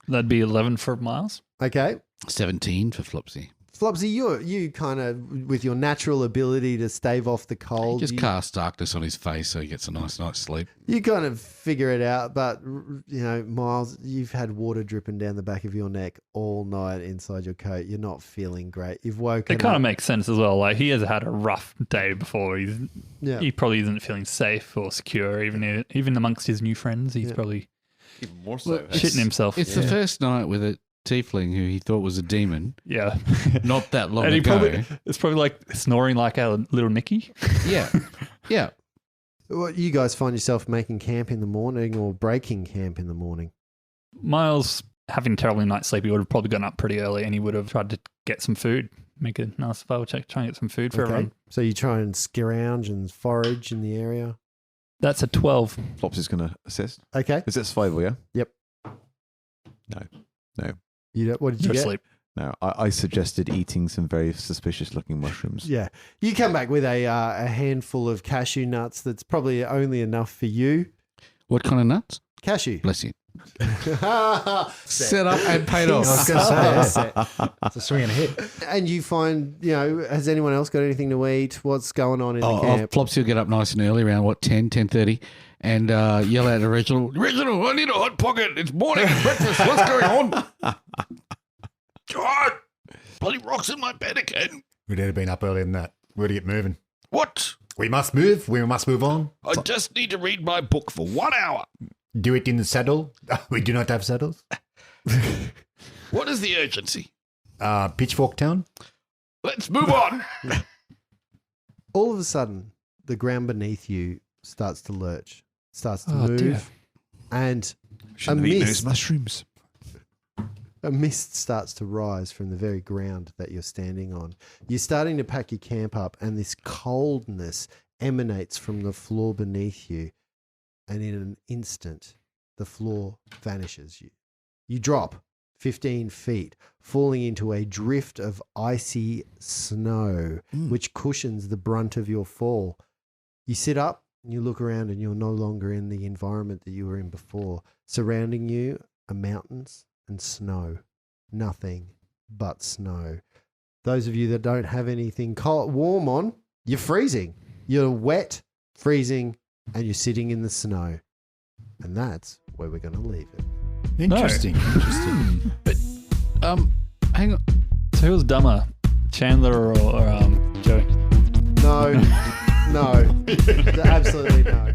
Speaker 3: That'd be 11 for Miles.
Speaker 2: Okay.
Speaker 6: 17 for Flopsy.
Speaker 2: Flopsy, you kind of, with your natural ability to stave off the cold,
Speaker 6: Just cast darkness on his face so he gets a nice night's sleep.
Speaker 2: you kind of figure it out. But, Miles, you've had water dripping down the back of your neck all night inside your coat. You're not feeling great. You've woken
Speaker 3: It kind
Speaker 2: up.
Speaker 3: of makes sense as well. Like, he has had a rough day before.
Speaker 2: Yeah.
Speaker 3: He probably isn't feeling safe or secure, even amongst his new friends. He's probably
Speaker 4: Even more so.
Speaker 3: shitting himself.
Speaker 6: It's the first night with a tiefling who he thought was a demon
Speaker 3: Yeah.
Speaker 6: not that long
Speaker 3: And he
Speaker 6: ago.
Speaker 3: it's probably like snoring like our little Nicky.
Speaker 6: Yeah. Yeah.
Speaker 2: Well, you guys find yourself making camp in the morning or breaking camp in the morning.
Speaker 3: Miles having a terrible night's sleep, he would have probably gotten up pretty early and he would have tried to get some food, make a nice survival check, try and get some food for everyone.
Speaker 2: So you try and scrounge and forage in the area.
Speaker 3: That's a 12.
Speaker 4: Flops is going to assist.
Speaker 2: Okay.
Speaker 4: Is that survival, yeah?
Speaker 2: Yep.
Speaker 4: No.
Speaker 2: What did you
Speaker 3: Go to
Speaker 2: get?
Speaker 3: sleep.
Speaker 4: No, I suggested eating some very suspicious looking mushrooms.
Speaker 2: Yeah. You come back with a handful of cashew nuts that's probably only enough for you.
Speaker 6: What kind of nuts?
Speaker 2: Cashew.
Speaker 6: Bless you.
Speaker 2: Set.
Speaker 6: Set up and paid
Speaker 5: I was
Speaker 6: off.
Speaker 5: going to say,
Speaker 2: Set.
Speaker 5: it's a swing and a hit.
Speaker 2: And you find, has anyone else got anything to eat? What's going on in the camp?
Speaker 6: Flopsy will get up nice and early, around 10:30, and yell out to Reginald, I need a hot pocket. It's morning breakfast. What's going on? God, bloody rocks in my bed again.
Speaker 5: We'd have been up earlier than that. Where to get moving?
Speaker 6: What?
Speaker 5: We must move. We must move on.
Speaker 6: I just need to read my book for 1 hour.
Speaker 5: Do it in the saddle. We do not have saddles.
Speaker 6: What is the urgency?
Speaker 5: Pitchfork Town.
Speaker 6: Let's move on.
Speaker 2: All of a sudden, the ground beneath you starts to lurch, starts to move,
Speaker 3: dear.
Speaker 2: and
Speaker 4: Shouldn't have eaten
Speaker 2: mist.
Speaker 4: those mushrooms.
Speaker 2: a mist starts to rise from the very ground that you're standing on. You're starting to pack your camp up, and this coldness emanates from the floor beneath you. And in an instant, the floor vanishes. You drop 15 feet, falling into a drift of icy snow, which cushions the brunt of your fall. You sit up, and you look around, and you're no longer in the environment that you were in before. Surrounding you are mountains and snow. Nothing but snow. Those of you that don't have anything warm on, you're freezing. You're wet, freezing, and you're sitting in the snow. And that's where we're going to leave it.
Speaker 5: Interesting. Interesting.
Speaker 6: But, hang on.
Speaker 3: So who was dumber, Chandler or Joey?
Speaker 2: No, no, absolutely no.